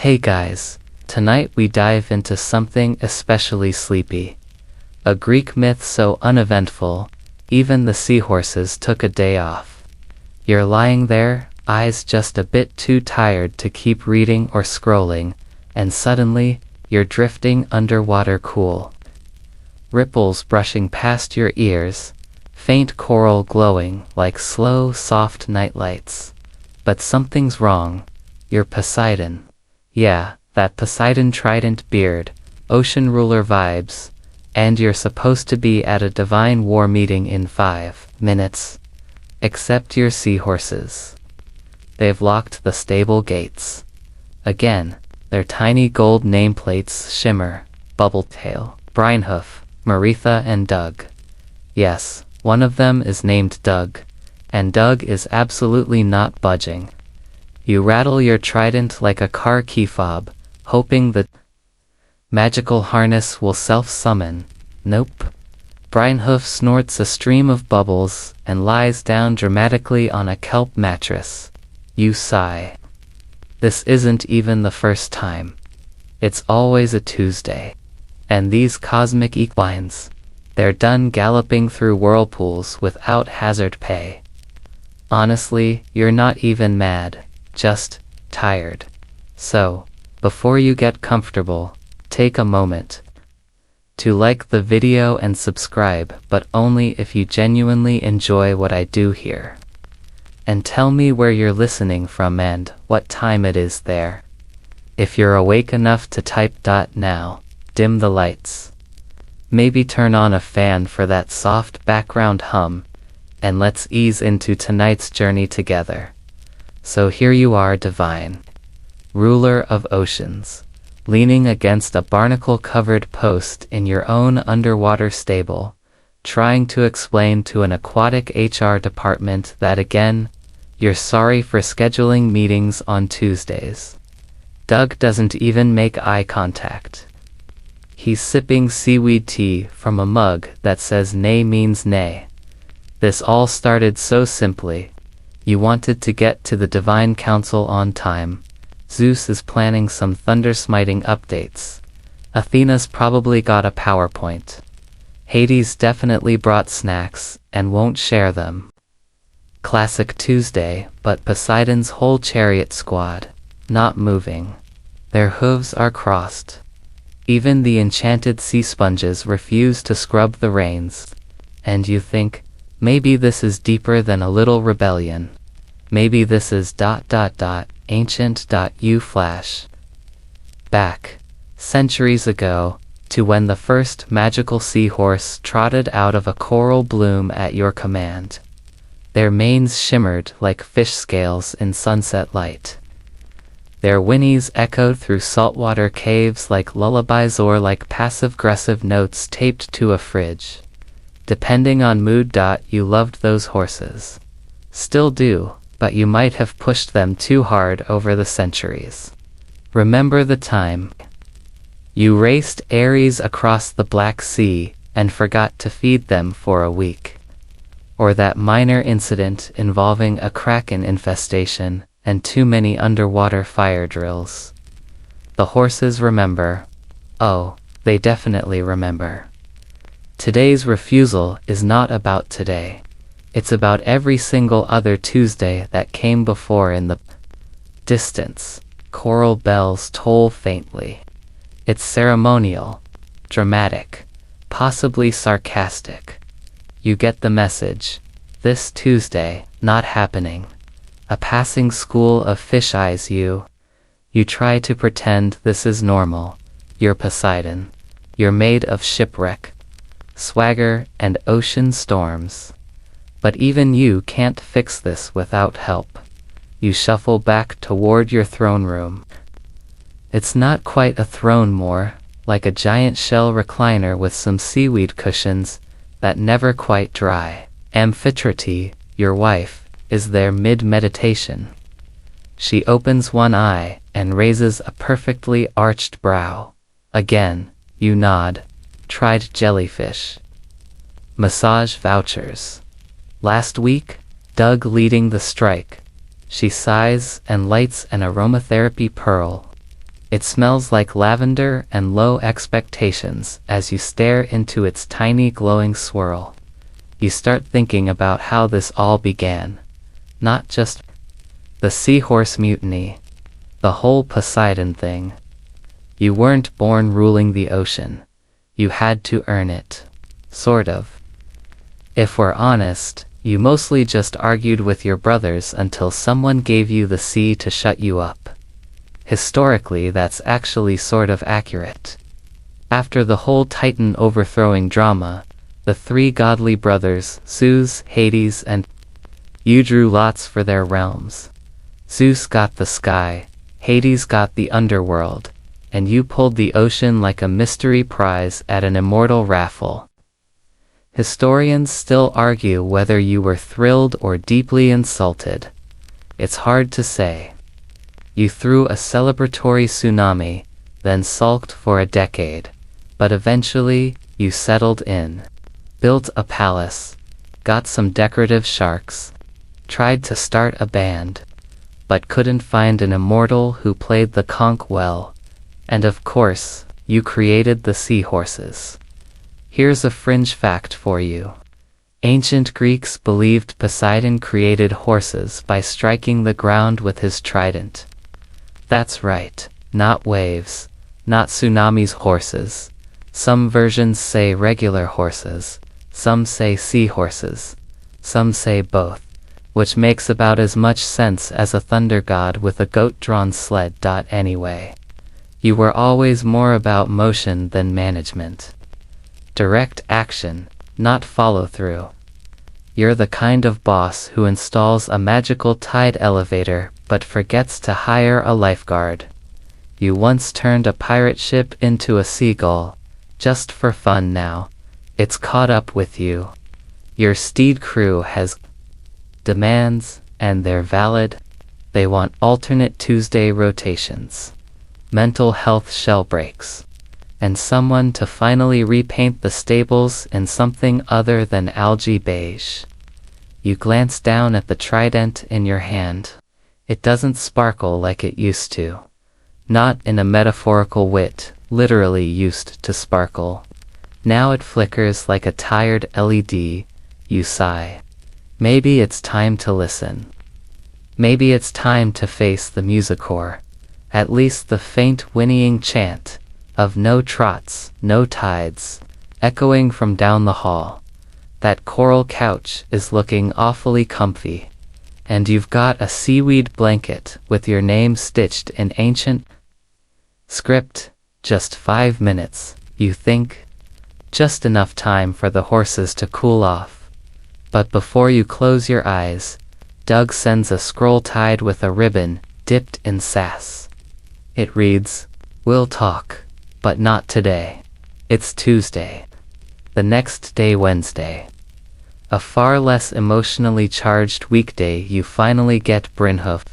Hey guys, tonight we dive into something especially sleepy. A Greek myth so uneventful, even the seahorses took a day off. You're lying there, eyes just a bit too tired to keep reading or scrolling, and suddenly, you're drifting underwater cool. Ripples brushing past your ears, faint coral glowing like slow, soft nightlights. But something's wrong. You're Poseidon. Yeah, that Poseidon trident beard, ocean ruler vibes, and you're supposed to be at a divine war meeting in 5 minutes. Except your seahorses. They've locked the stable gates. Again, their tiny gold nameplates shimmer, Bubbletail, Brinehoof, Maritha and Doug. Yes, one of them is named Doug, and Doug is absolutely not budging. You rattle your trident like a car key fob, hoping the magical harness will self-summon. Nope. Brinehoof snorts a stream of bubbles and lies down dramatically on a kelp mattress. You sigh. This isn't even the first time. It's always a Tuesday. And these cosmic equines, they're done galloping through whirlpools without hazard pay. Honestly, you're not even mad. Just tired. So, before you get comfortable, take a moment to like the video and subscribe, but only if you genuinely enjoy what I do here. And tell me where you're listening from and what time it is there. If you're awake enough to type now, dim the lights. Maybe turn on a fan for that soft background hum, and let's ease into tonight's journey together. So here you are, divine ruler of oceans, leaning against a barnacle-covered post in your own underwater stable, trying to explain to an aquatic HR department that again, you're sorry for scheduling meetings on Tuesdays. Doug doesn't even make eye contact. He's sipping seaweed tea from a mug that says nay means nay. This all started so simply. You wanted to get to the Divine Council on time. Zeus is planning some thunder-smiting updates. Athena's probably got a PowerPoint. Hades definitely brought snacks, and won't share them. Classic Tuesday, but Poseidon's whole chariot squad, not moving. Their hooves are crossed. Even the enchanted sea sponges refuse to scrub the reins. And you think, maybe this is deeper than a little rebellion. Maybe this is ancient. You flash back, centuries ago, to when the first magical seahorse trotted out of a coral bloom at your command. Their manes shimmered like fish scales in sunset light. Their whinnies echoed through saltwater caves like lullabies or like passive-aggressive notes taped to a fridge. Depending on mood. You loved those horses. Still do, but you might have pushed them too hard over the centuries. Remember the time you raced Ares across the Black Sea and forgot to feed them for a week? Or that minor incident involving a kraken infestation and too many underwater fire drills? The horses remember. Oh, they definitely remember. Today's refusal is not about today. It's about every single other Tuesday that came before. In the distance, choral bells toll faintly. It's ceremonial, dramatic, possibly sarcastic. You get the message. This Tuesday, not happening. A passing school of fish eyes you. You try to pretend this is normal. You're Poseidon. You're made of shipwreck, swagger, and ocean storms. But even you can't fix this without help. You shuffle back toward your throne room. It's not quite a throne, more like a giant shell recliner with some seaweed cushions that never quite dry. Amphitrite, your wife, is there mid-meditation. She opens one eye and raises a perfectly arched brow. Again, you nod. Tried jellyfish. Massage vouchers. Last week, Doug leading the strike. She sighs and lights an aromatherapy pearl. It smells like lavender and low expectations as you stare into its tiny glowing swirl. You start thinking about how this all began. Not just the seahorse mutiny, the whole Poseidon thing. You weren't born ruling the ocean. You had to earn it. Sort of. If we're honest, you mostly just argued with your brothers until someone gave you the sea to shut you up. Historically, that's actually sort of accurate. After the whole Titan overthrowing drama, the three godly brothers, Zeus, Hades, and you drew lots for their realms. Zeus got the sky, Hades got the underworld, and you pulled the ocean like a mystery prize at an immortal raffle. Historians still argue whether you were thrilled or deeply insulted. It's hard to say. You threw a celebratory tsunami, then sulked for a decade, but eventually, you settled in. Built a palace, got some decorative sharks, tried to start a band, but couldn't find an immortal who played the conch well, and of course, you created the seahorses. Here's a fringe fact for you. Ancient Greeks believed Poseidon created horses by striking the ground with his trident. That's right, not waves, not tsunamis, horses. Some versions say regular horses, some say seahorses, some say both, which makes about as much sense as a thunder god with a goat-drawn sled. Anyway, you were always more about motion than management. Direct action, not follow-through. You're the kind of boss who installs a magical tide elevator but forgets to hire a lifeguard. You once turned a pirate ship into a seagull, just for fun. Now it's caught up with you. Your steed crew has demands, and they're valid. They want alternate Tuesday rotations, mental health shell breaks, and someone to finally repaint the stables in something other than algae beige. You glance down at the trident in your hand. It doesn't sparkle like it used to. Not in a metaphorical wit, literally used to sparkle. Now it flickers like a tired LED. You sigh. Maybe it's time to listen. Maybe it's time to face the musicore. At least the faint whinnying chant of no trots, no tides, echoing from down the hall. That coral couch is looking awfully comfy. And you've got a seaweed blanket with your name stitched in ancient script. Just 5 minutes, you think? Just enough time for the horses to cool off. But before you close your eyes, Doug sends a scroll tied with a ribbon dipped in sass. It reads, "We'll talk, but not today." It's Tuesday. The next day, Wednesday. A far less emotionally charged weekday. You finally get Brynhoof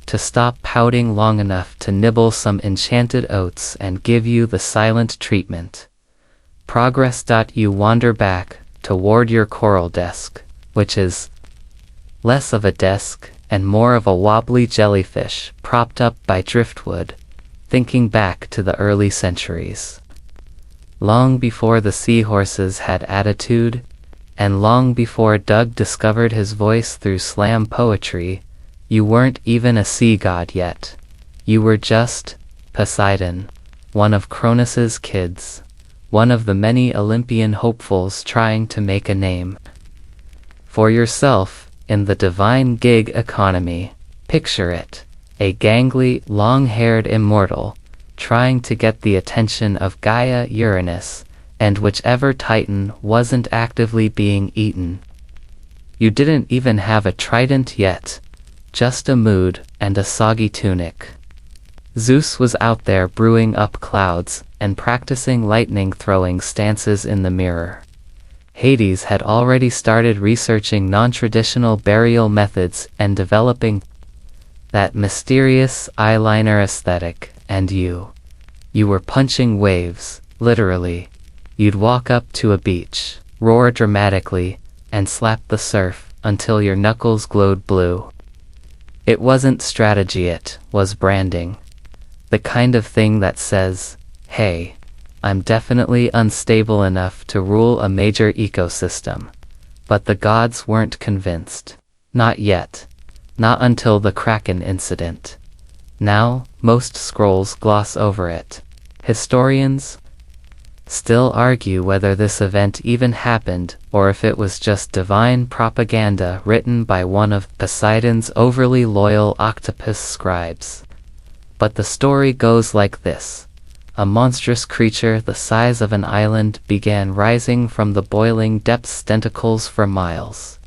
to stop pouting long enough to nibble some enchanted oats and give you the silent treatment. Progress. You wander back toward your coral desk, which is less of a desk and more of a wobbly jellyfish propped up by driftwood, thinking back to the early centuries. Long before the seahorses had attitude, and long before Doug discovered his voice through slam poetry, you weren't even a sea god yet. You were just Poseidon, one of Cronus's kids, one of the many Olympian hopefuls trying to make a name for yourself in the divine gig economy. Picture it, a gangly, long-haired immortal, trying to get the attention of Gaia, Uranus, and whichever Titan wasn't actively being eaten. You didn't even have a trident yet, just a mood and a soggy tunic. Zeus was out there brewing up clouds and practicing lightning-throwing stances in the mirror. Hades had already started researching non-traditional burial methods and developing that mysterious eyeliner aesthetic, and you were punching waves, literally. You'd walk up to a beach, roar dramatically, and slap the surf until your knuckles glowed blue. It wasn't strategy, it was branding. The kind of thing that says, hey, I'm definitely unstable enough to rule a major ecosystem. But the gods weren't convinced. Not yet. Not until the Kraken incident. Now, most scrolls gloss over it. Historians still argue whether this event even happened, or if it was just divine propaganda written by one of Poseidon's overly loyal octopus scribes. But the story goes like this. A monstrous creature the size of an island began rising from the boiling depths, tentacles for miles.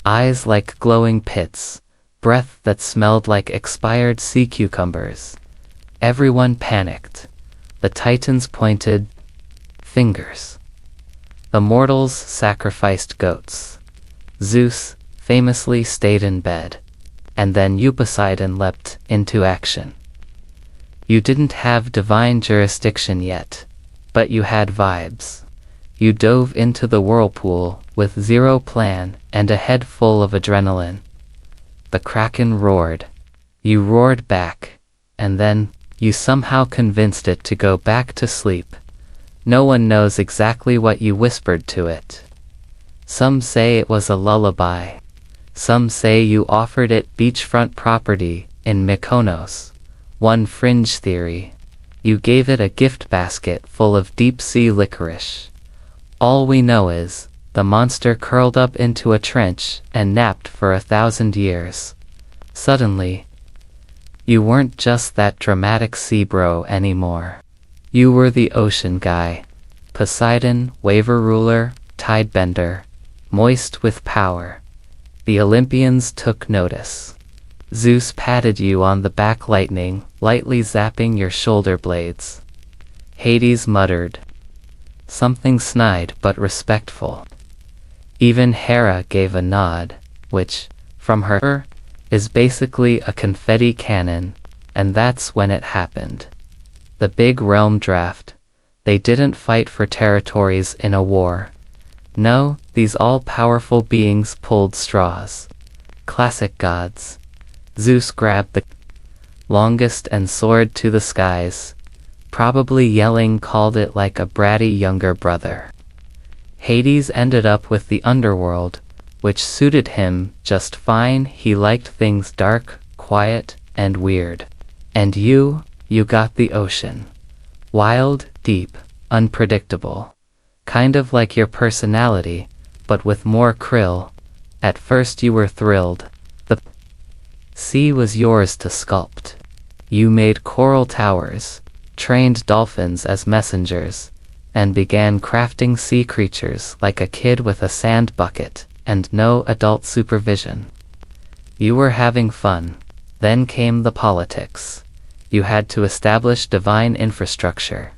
Eyes like glowing pits, breath that smelled like expired sea cucumbers. Everyone panicked. The Titans pointed fingers. The mortals sacrificed goats. Zeus famously stayed in bed. And then you, Poseidon, leapt into action. You didn't have divine jurisdiction yet, but you had vibes. You dove into the whirlpool with zero plan and a head full of adrenaline. The Kraken roared. You roared back, and then you somehow convinced it to go back to sleep. No one knows exactly what you whispered to it. Some say it was a lullaby. Some say you offered it beachfront property in Mykonos. One fringe theory. You gave it a gift basket full of deep-sea licorice. All we know is, the monster curled up into a trench and napped for 1,000 years. Suddenly, you weren't just that dramatic sea bro anymore. You were the ocean guy. Poseidon, waver ruler, tide bender, moist with power. The Olympians took notice. Zeus patted you on the back, lightning lightly zapping your shoulder blades. Hades muttered. Something snide but respectful. Even Hera gave a nod, which, from her, is basically a confetti cannon, and that's when it happened. The big realm draft. They didn't fight for territories in a war. No, these all-powerful beings pulled straws. Classic gods. Zeus grabbed the longest and soared to the skies. Probably yelling, called it like a bratty younger brother. Hades ended up with the underworld, which suited him just fine. He liked things dark, quiet, and weird. And you got the ocean. Wild, deep, unpredictable. Kind of like your personality, but with more krill. At first you were thrilled. The sea was yours to sculpt. You made coral towers, trained dolphins as messengers, and began crafting sea creatures like a kid with a sand bucket and no adult supervision. You were having fun. Then came the politics. You had to establish divine infrastructure,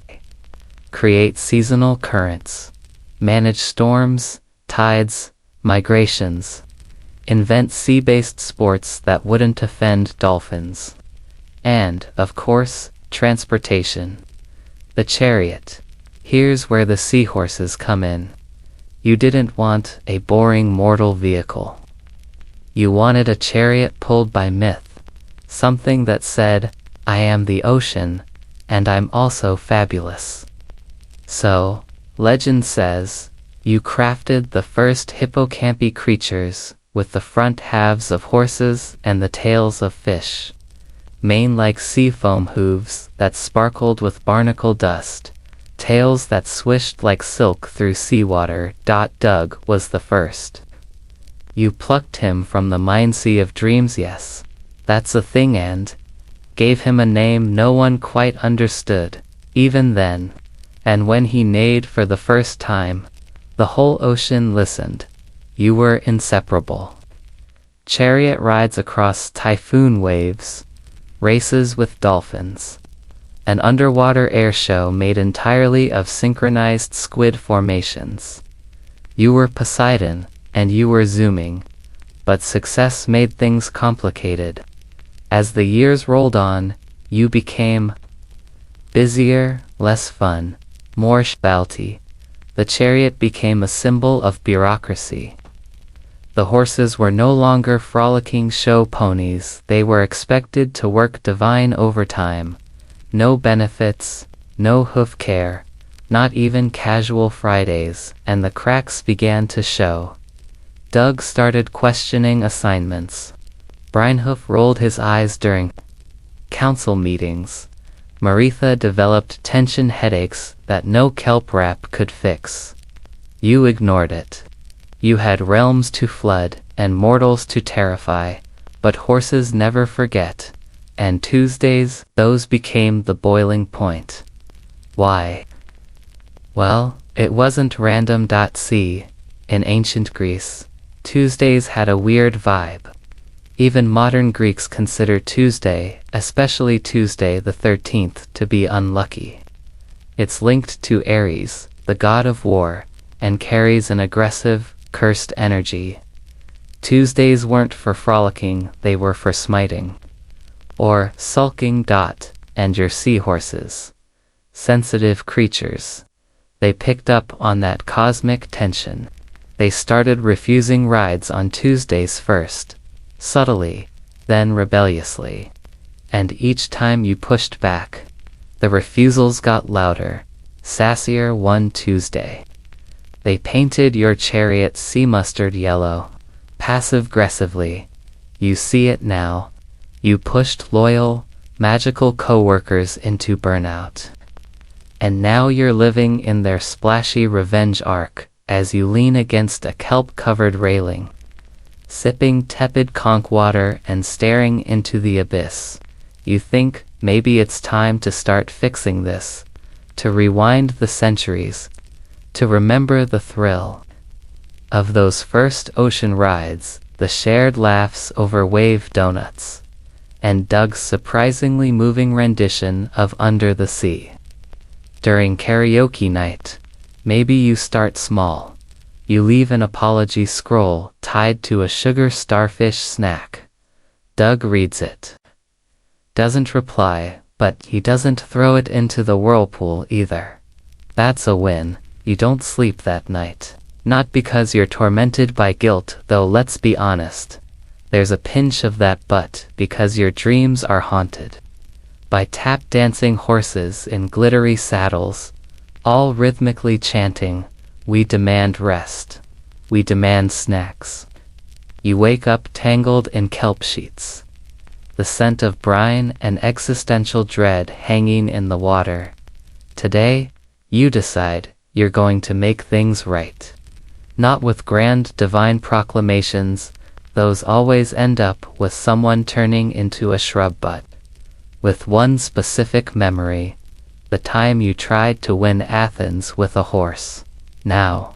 create seasonal currents, manage storms, tides, migrations, invent sea-based sports that wouldn't offend dolphins. And, of course, transportation. The chariot. Here's where the seahorses come in. You didn't want a boring mortal vehicle. You wanted a chariot pulled by myth. Something that said, I am the ocean, and I'm also fabulous. So, legend says, you crafted the first hippocampy creatures, with the front halves of horses and the tails of fish. Mane like sea foam hooves that sparkled with barnacle dust. Tails that swished like silk through seawater. Doug was the first. You plucked him from the mindsea of dreams, yes, that's a thing, and gave him a name no one quite understood, even then. And when he neighed for the first time, the whole ocean listened. You were inseparable. Chariot rides across typhoon waves, races with dolphins. An underwater air show made entirely of synchronized squid formations. You were Poseidon, and you were zooming. But success made things complicated. As the years rolled on, you became busier, less fun, more shbalty. The chariot became a symbol of bureaucracy. The horses were no longer frolicking show ponies. They were expected to work divine overtime, No benefits, no hoof care, not even casual Fridays, and the cracks began to show. Doug started questioning assignments. Breinhoof rolled his eyes during council meetings. Maritha developed tension headaches that no kelp wrap could fix. You ignored it. You had realms to flood and mortals to terrify, but horses never forget, and Tuesdays, those became the boiling point. Why? Well, it wasn't random. See, in ancient Greece, Tuesdays had a weird vibe. Even modern Greeks consider Tuesday, especially Tuesday the 13th, to be unlucky. It's linked to Ares, the god of war, and carries an aggressive, cursed energy. Tuesdays weren't for frolicking, they were for smiting. Or sulking. And your seahorses. Sensitive creatures. They picked up on that cosmic tension. They started refusing rides on Tuesdays first, subtly, then rebelliously. And each time you pushed back, the refusals got louder, sassier. One Tuesday, they painted your chariot sea mustard yellow, passive-aggressively. You see it now. You pushed loyal, magical co-workers into burnout. And now you're living in their splashy revenge arc as you lean against a kelp-covered railing, sipping tepid conch water and staring into the abyss. You think, maybe it's time to start fixing this, to rewind the centuries, to remember the thrill of those first ocean rides, the shared laughs over wave donuts, and Doug's surprisingly moving rendition of Under the Sea. During karaoke night, maybe you start small. You leave an apology scroll tied to a sugar starfish snack. Doug reads it. Doesn't reply, but he doesn't throw it into the whirlpool either. That's a win. You don't sleep that night. Not because you're tormented by guilt, though let's be honest. There's a pinch of that, but because your dreams are haunted by tap-dancing horses in glittery saddles, all rhythmically chanting, "We demand rest. We demand snacks." You wake up tangled in kelp sheets, the scent of brine and existential dread hanging in the water. Today, you decide you're going to make things right. Not with grand divine proclamations, those always end up with someone turning into a shrub butt. With one specific memory, the time you tried to win Athens with a horse. Now,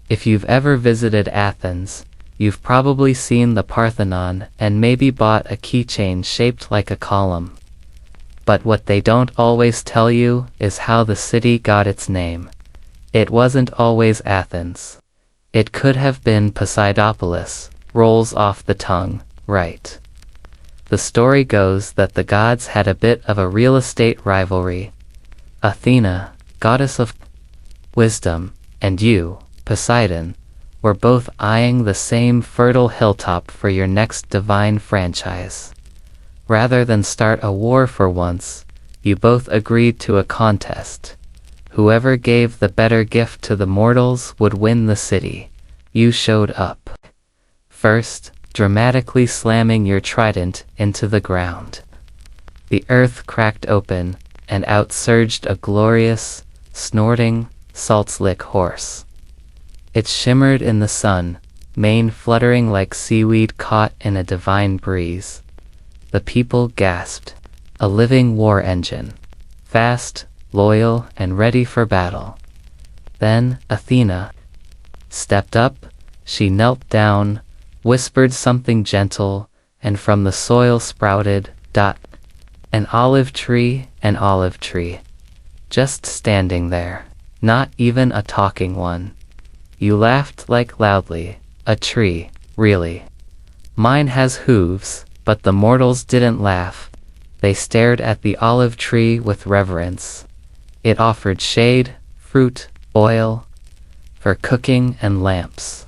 if you've ever visited Athens, you've probably seen the Parthenon and maybe bought a keychain shaped like a column. But what they don't always tell you is how the city got its name. It wasn't always Athens. It could have been Poseidopolis, rolls off the tongue, right? The story goes that the gods had a bit of a real estate rivalry. Athena, goddess of wisdom, and you, Poseidon, were both eyeing the same fertile hilltop for your next divine franchise. Rather than start a war for once, you both agreed to a contest. Whoever gave the better gift to the mortals would win the city. You showed up first, dramatically slamming your trident into the ground. The earth cracked open, and out surged a glorious, snorting, salt-slick horse. It shimmered in the sun, mane fluttering like seaweed caught in a divine breeze. The people gasped. A living war engine. Fast, loyal, and ready for battle. Then Athena stepped up. She knelt down, whispered something gentle, and from the soil sprouted, an olive tree, just standing there, not even a talking one. You laughed like loudly, a tree, really. Mine has hooves, but the mortals didn't laugh. They stared at the olive tree with reverence. It offered shade, fruit, oil, for cooking and lamps.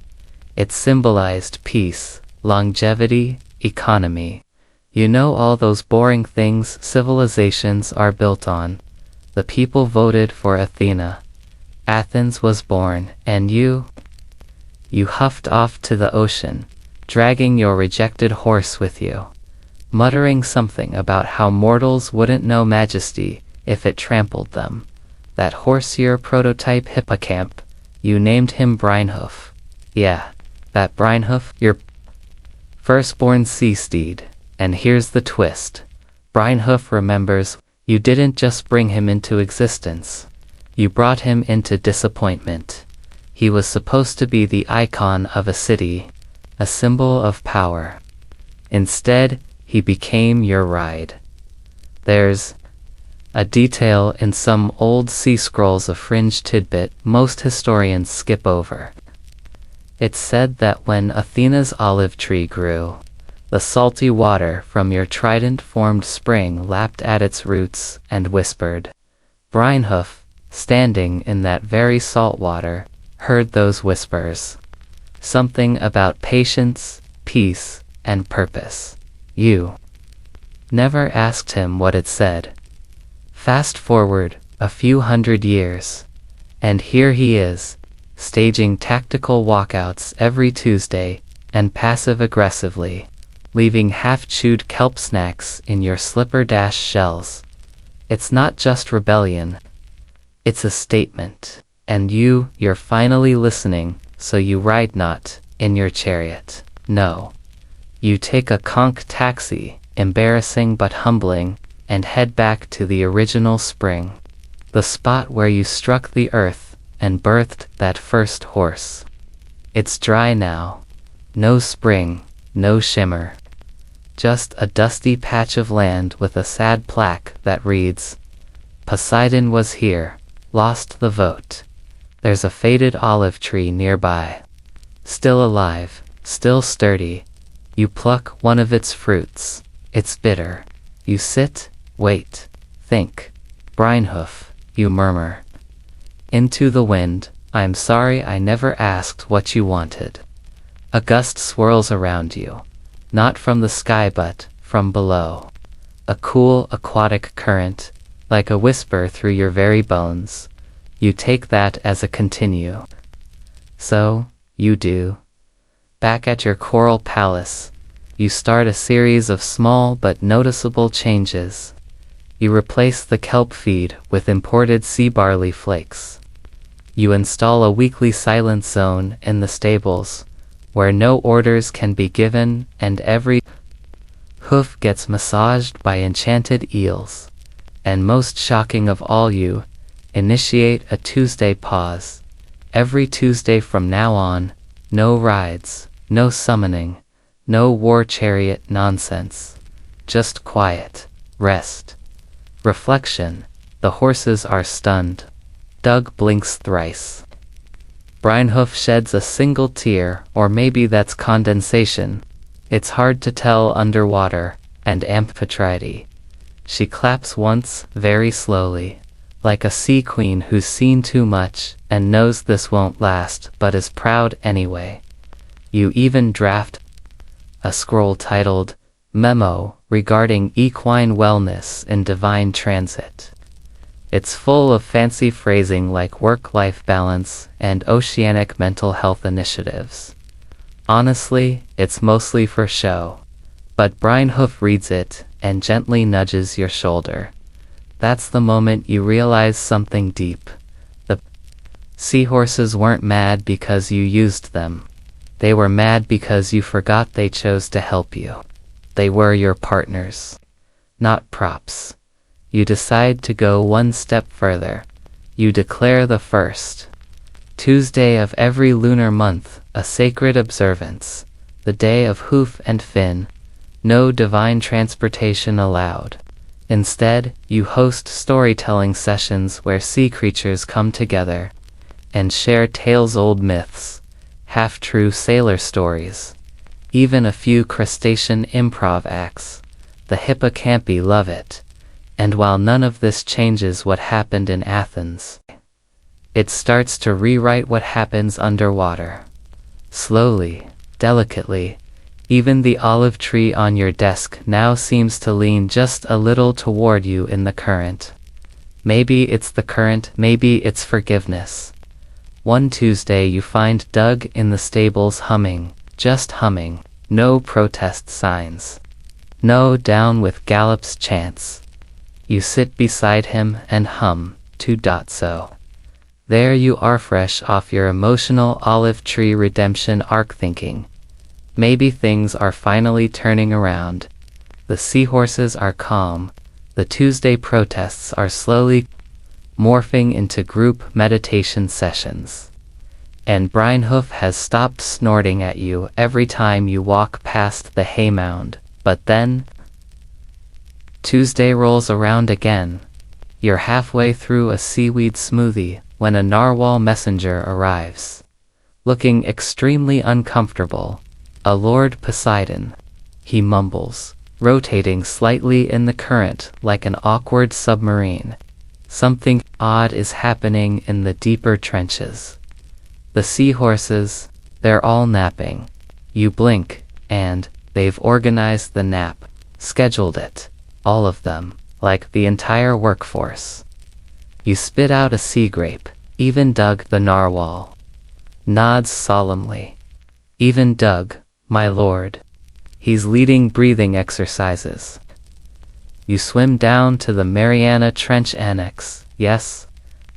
It symbolized peace, longevity, economy. You know all those boring things civilizations are built on. The people voted for Athena. Athens was born, and you huffed off to the ocean, dragging your rejected horse with you, muttering something about how mortals wouldn't know majesty if it trampled them. That horse, your prototype hippocamp, you named him Brynhoof. Yeah, that Brynhoof, your firstborn sea steed. And here's the twist. Brynhoof remembers you didn't just bring him into existence. You brought him into disappointment. He was supposed to be the icon of a city, a symbol of power. Instead, he became your ride. There's a detail in some old sea scrolls, a fringe tidbit most historians skip over. It's said that when Athena's olive tree grew, the salty water from your trident-formed spring lapped at its roots and whispered. Brynhoof, standing in that very salt water, heard those whispers. Something about patience, peace, and purpose. You never asked him what it said. Fast forward a few hundred years, and here he is, staging tactical walkouts every Tuesday, and passive-aggressively, leaving half-chewed kelp snacks in your slipper-shells. It's not just rebellion. It's a statement. And you're finally listening, so you ride not in your chariot. No. You take a conch taxi, embarrassing but humbling, and head back to the original spring. The spot where you struck the earth and birthed that first horse. It's dry now. No spring, no shimmer. Just a dusty patch of land with a sad plaque that reads, Poseidon was here, lost the vote. There's a faded olive tree nearby. Still alive, still sturdy. You pluck one of its fruits. It's bitter. You sit, wait, think. Brynhoof, you murmur. Into the wind, I'm sorry I never asked what you wanted. A gust swirls around you. Not from the sky but from below. A cool aquatic current, like a whisper through your very bones. You take that as a continue. So, you do. Back at your coral palace, you start a series of small but noticeable changes. You replace the kelp feed with imported sea barley flakes. You install a weekly silent zone in the stables, where no orders can be given and every hoof gets massaged by enchanted eels. And most shocking of all, you initiate a Tuesday pause. Every Tuesday from now on, no rides, no summoning, no war chariot nonsense. Just quiet, rest, reflection. The horses are stunned. Doug blinks thrice. Brynhoof sheds a single tear, or maybe that's condensation. It's hard to tell underwater, and Amphitrite. She claps once, very slowly, like a sea queen who's seen too much and knows this won't last but is proud anyway. You even draft a scroll titled, Memo regarding equine wellness in divine transit. It's full of fancy phrasing like work-life balance and oceanic mental health initiatives. Honestly, it's mostly for show. But Brynhoof reads it and gently nudges your shoulder. That's the moment you realize something deep. The seahorses weren't mad because you used them. They were mad because you forgot they chose to help you. They were your partners, not props. You decide to go one step further. You declare the first Tuesday of every lunar month a sacred observance, the day of hoof and fin. No divine transportation allowed. Instead, you host storytelling sessions where sea creatures come together and share tales, old myths, half-true sailor stories, even a few crustacean improv acts. The hippocampi love it. And while none of this changes what happened in Athens, it starts to rewrite what happens underwater. Slowly, delicately, Even the olive tree on your desk now seems to lean just a little toward you in the current. Maybe it's the current, maybe it's forgiveness. One Tuesday you find Doug in the stables humming, just humming, no protest signs. No down with Gallop's chants. You sit beside him and hum, so. There you are fresh off your emotional olive tree redemption arc thinking. Maybe things are finally turning around. The seahorses are calm. The Tuesday protests are slowly morphing into group meditation sessions. And Brinehoff has stopped snorting at you every time you walk past the hay mound. But then, Tuesday rolls around again. You're halfway through a seaweed smoothie when a narwhal messenger arrives. Looking extremely uncomfortable. A Lord Poseidon, he mumbles, rotating slightly in the current like an awkward submarine. Something odd is happening in the deeper trenches. The seahorses, they're all napping. You blink, and they've organized the nap, scheduled it, all of them, like the entire workforce. You spit out a sea grape. Even Doug the narwhal nods solemnly. Even Doug, my lord. He's leading breathing exercises. You swim down to the Mariana Trench Annex. Yes,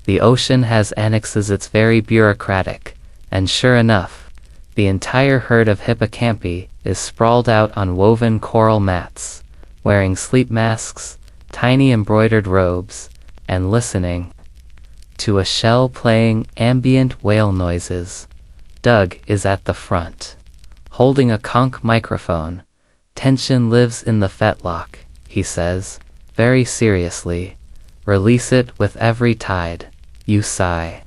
the ocean has annexes. It's very bureaucratic, and sure enough, the entire herd of hippocampi is sprawled out on woven coral mats, wearing sleep masks, tiny embroidered robes, and listening to a shell playing ambient whale noises. Doug is at the front, holding a conch microphone. Tension lives in the fetlock, he says, very seriously. Release it with every tide. You sigh.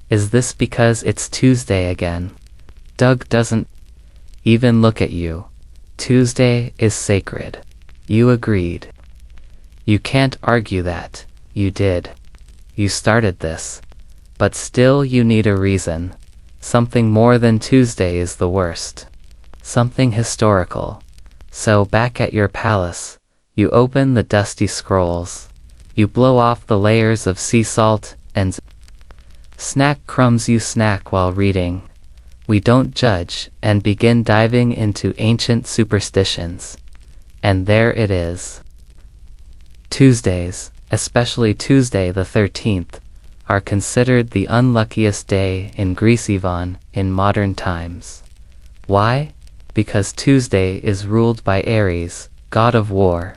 Is this because it's Tuesday again? Doug doesn't even look at you. Tuesday is sacred. You agreed. You can't argue that. You did. You started this. But still you need a reason. Something more than Tuesday is the worst. Something historical. So back at your palace, you open the dusty scrolls. You blow off the layers of sea salt and snack crumbs you snack while reading. We don't judge and begin diving into ancient superstitions. And there it is. Tuesdays, especially Tuesday the 13th, are considered the unluckiest day in Greece even in modern times. Why? Because Tuesday is ruled by Ares, god of war,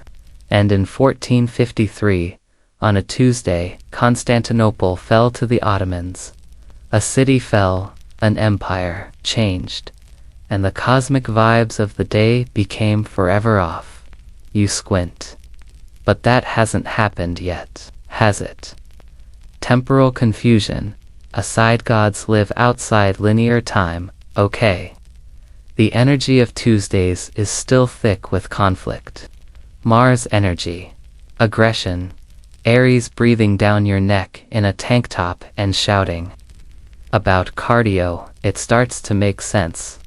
and in 1453, on a Tuesday, Constantinople fell to the Ottomans. A city fell, an empire changed, and the cosmic vibes of the day became forever off. You squint. But that hasn't happened yet, has it? Temporal confusion. Aside, gods live outside linear time, okay. The energy of Tuesdays is still thick with conflict. Mars energy. Aggression. Ares breathing down your neck in a tank top and shouting. About cardio, it starts to make sense.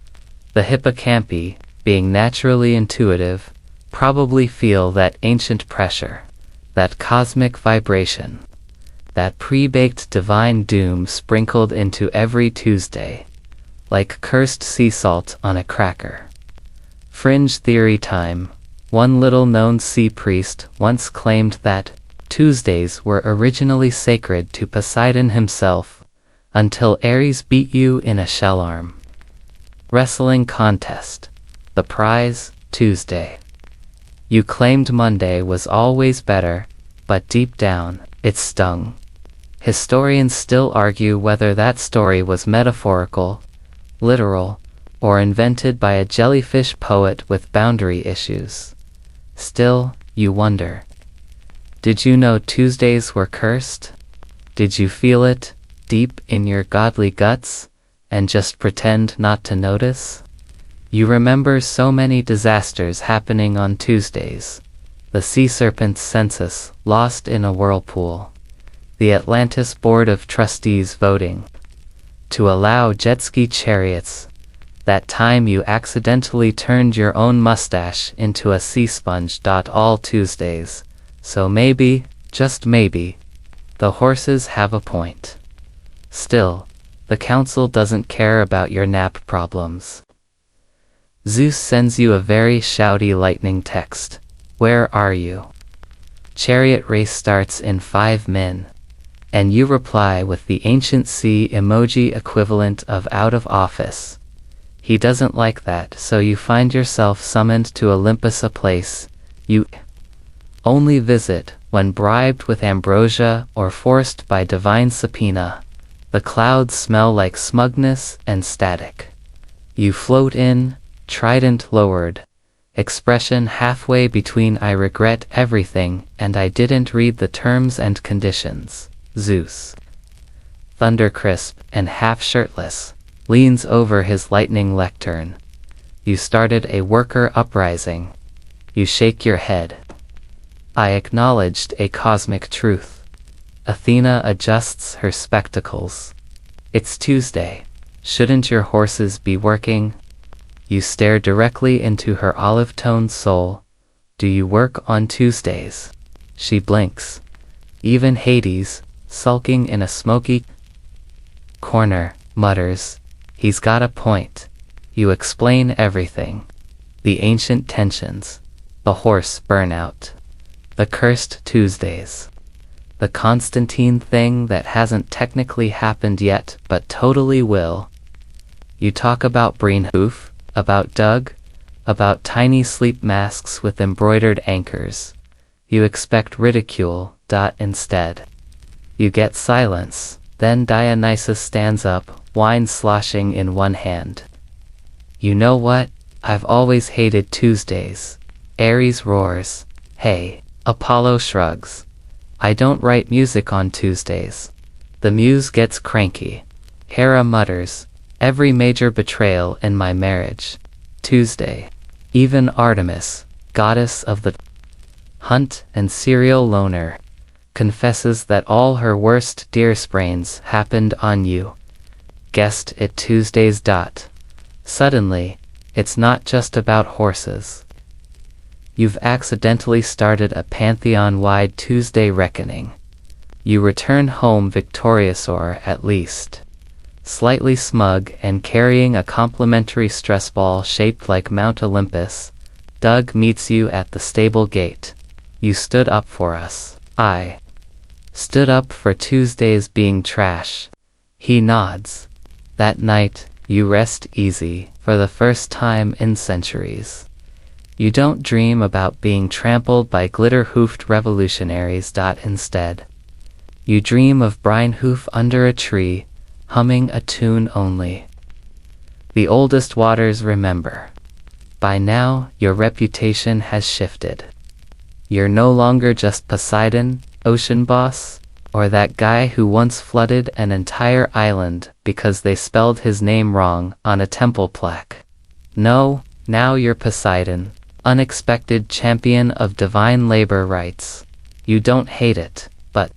The hippocampi, being naturally intuitive, probably feel that ancient pressure, that cosmic vibration, that pre-baked divine doom sprinkled into every Tuesday, like cursed sea salt on a cracker. Fringe theory time. One little-known sea priest once claimed that Tuesdays were originally sacred to Poseidon himself, until Ares beat you in a shell arm wrestling contest. The prize, Tuesday. You claimed Monday was always better, but deep down, it stung. Historians still argue whether that story was metaphorical, literal, or invented by a jellyfish poet with boundary issues. Still, you wonder. Did you know Tuesdays were cursed? Did you feel it, deep in your godly guts, and just pretend not to notice? You remember so many disasters happening on Tuesdays. The sea serpent's census lost in a whirlpool. The Atlantis Board of Trustees voting to allow jet ski chariots. That time you accidentally turned your own mustache into a sea sponge. All Tuesdays. So maybe, just maybe, the horses have a point. Still, the council doesn't care about your nap problems. Zeus sends you a very shouty lightning text. Where are you? Chariot race starts in 5 min. And you reply with the ancient sea emoji equivalent of out of office. He doesn't like that, so you find yourself summoned to Olympus, a place you only visit when bribed with ambrosia or forced by divine subpoena. The clouds smell like smugness and static. You float in, trident lowered, expression halfway between I regret everything and I didn't read the terms and conditions. Zeus, thunder crisp and half shirtless, leans over his lightning lectern. You started a worker uprising. You shake your head. I acknowledged a cosmic truth. Athena adjusts her spectacles. It's Tuesday. Shouldn't your horses be working? You stare directly into her olive-toned soul. Do you work on Tuesdays? She blinks. Even Hades, sulking in a smoky corner, mutters, he's got a point. You explain everything. The ancient tensions. The horse burnout. The cursed Tuesdays. The Constantine thing that hasn't technically happened yet, but totally will. You talk about Breenhoof, about Doug, about tiny sleep masks with embroidered anchors. You expect ridicule. Instead, you get silence. Then Dionysus stands up, wine sloshing in one hand. You know what? I've always hated Tuesdays. Ares roars. Hey. Apollo shrugs. I don't write music on Tuesdays. The muse gets cranky. Hera mutters. Every major betrayal in my marriage. Tuesday. Even Artemis, goddess of the hunt and serial loner, confesses that all her worst deer sprains happened on you. Guessed it Tuesdays. Suddenly, it's not just about horses. You've accidentally started a pantheon-wide Tuesday reckoning. You return home victorious, or at least slightly smug, and carrying a complimentary stress ball shaped like Mount Olympus. Doug meets you at the stable gate. You stood up for us. I stood up for Tuesdays being trash. He nods. That night, you rest easy, for the first time in centuries. You don't dream about being trampled by glitter-hoofed revolutionaries. Instead, you dream of Breenhoof under a tree, humming a tune only the oldest waters remember. By now, your reputation has shifted. You're no longer just Poseidon, ocean boss, or that guy who once flooded an entire island because they spelled his name wrong on a temple plaque. No, now you're Poseidon, unexpected champion of divine labor rights. You don't hate it, but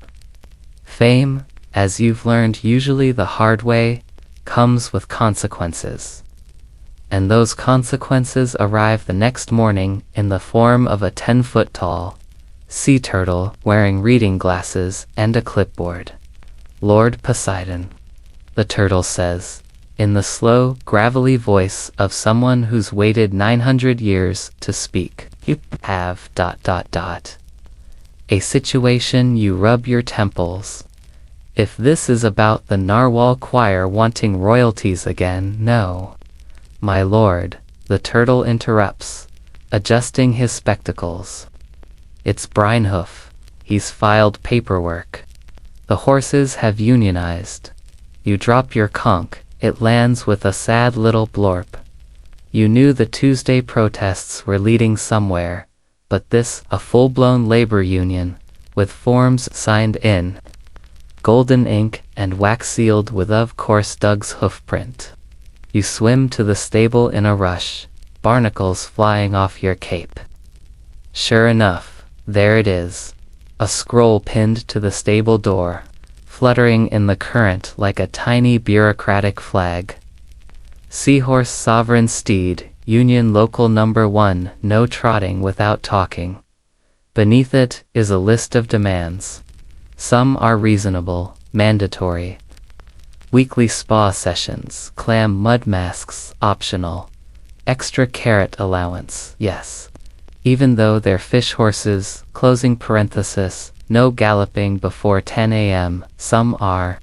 fame, as you've learned usually the hard way, comes with consequences. And those consequences arrive the next morning in the form of a 10-foot-tall sea turtle wearing reading glasses and a clipboard. Lord Poseidon, the turtle says, in the slow, gravelly voice of someone who's waited 900 years to speak. You have ... A situation. You rub your temples. If this is about the narwhal choir wanting royalties again, no. My lord, the turtle interrupts, adjusting his spectacles. It's Breenhoof. He's filed paperwork. The horses have unionized. You drop your conch. It lands with a sad little blorp. You knew the Tuesday protests were leading somewhere, but this, a full-blown labor union, with forms signed in golden ink and wax-sealed with, of course, Doug's hoofprint. You swim to the stable in a rush, barnacles flying off your cape. Sure enough, there it is, a scroll pinned to the stable door, fluttering in the current like a tiny bureaucratic flag. Seahorse sovereign steed, union local number 1, no trotting without talking. Beneath it is a list of demands. Some are reasonable, mandatory. Weekly spa sessions, clam mud masks, optional. Extra carrot allowance, yes. Even though they're fish horses, closing parenthesis, no galloping before 10 a.m., some are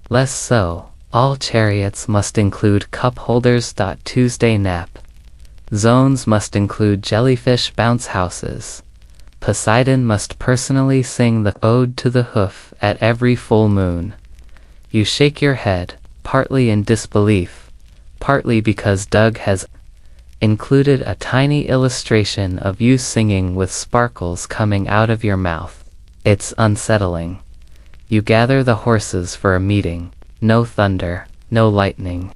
less so. All chariots must include cup holders. Tuesday nap. Zones must include jellyfish bounce houses. Poseidon must personally sing the Ode to the Hoof at every full moon. You shake your head, partly in disbelief, partly because Doug has included a tiny illustration of you singing with sparkles coming out of your mouth. It's unsettling. You gather the horses for a meeting. No thunder, no lightning.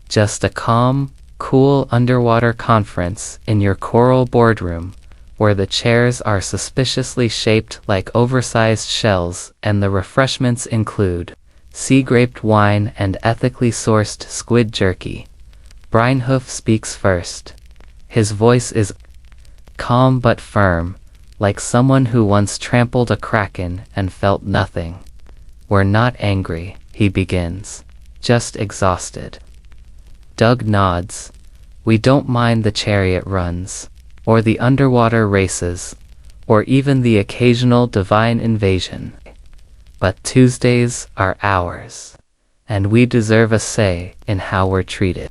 Just a calm, cool underwater conference in your coral boardroom, where the chairs are suspiciously shaped like oversized shells and the refreshments include sea-graped wine and ethically sourced squid jerky. Breinhoof speaks first. His voice is calm but firm, like someone who once trampled a kraken and felt nothing. We're not angry, he begins, just exhausted. Doug nods. We don't mind the chariot runs, or the underwater races, or even the occasional divine invasion. But Tuesdays are ours, and we deserve a say in how we're treated.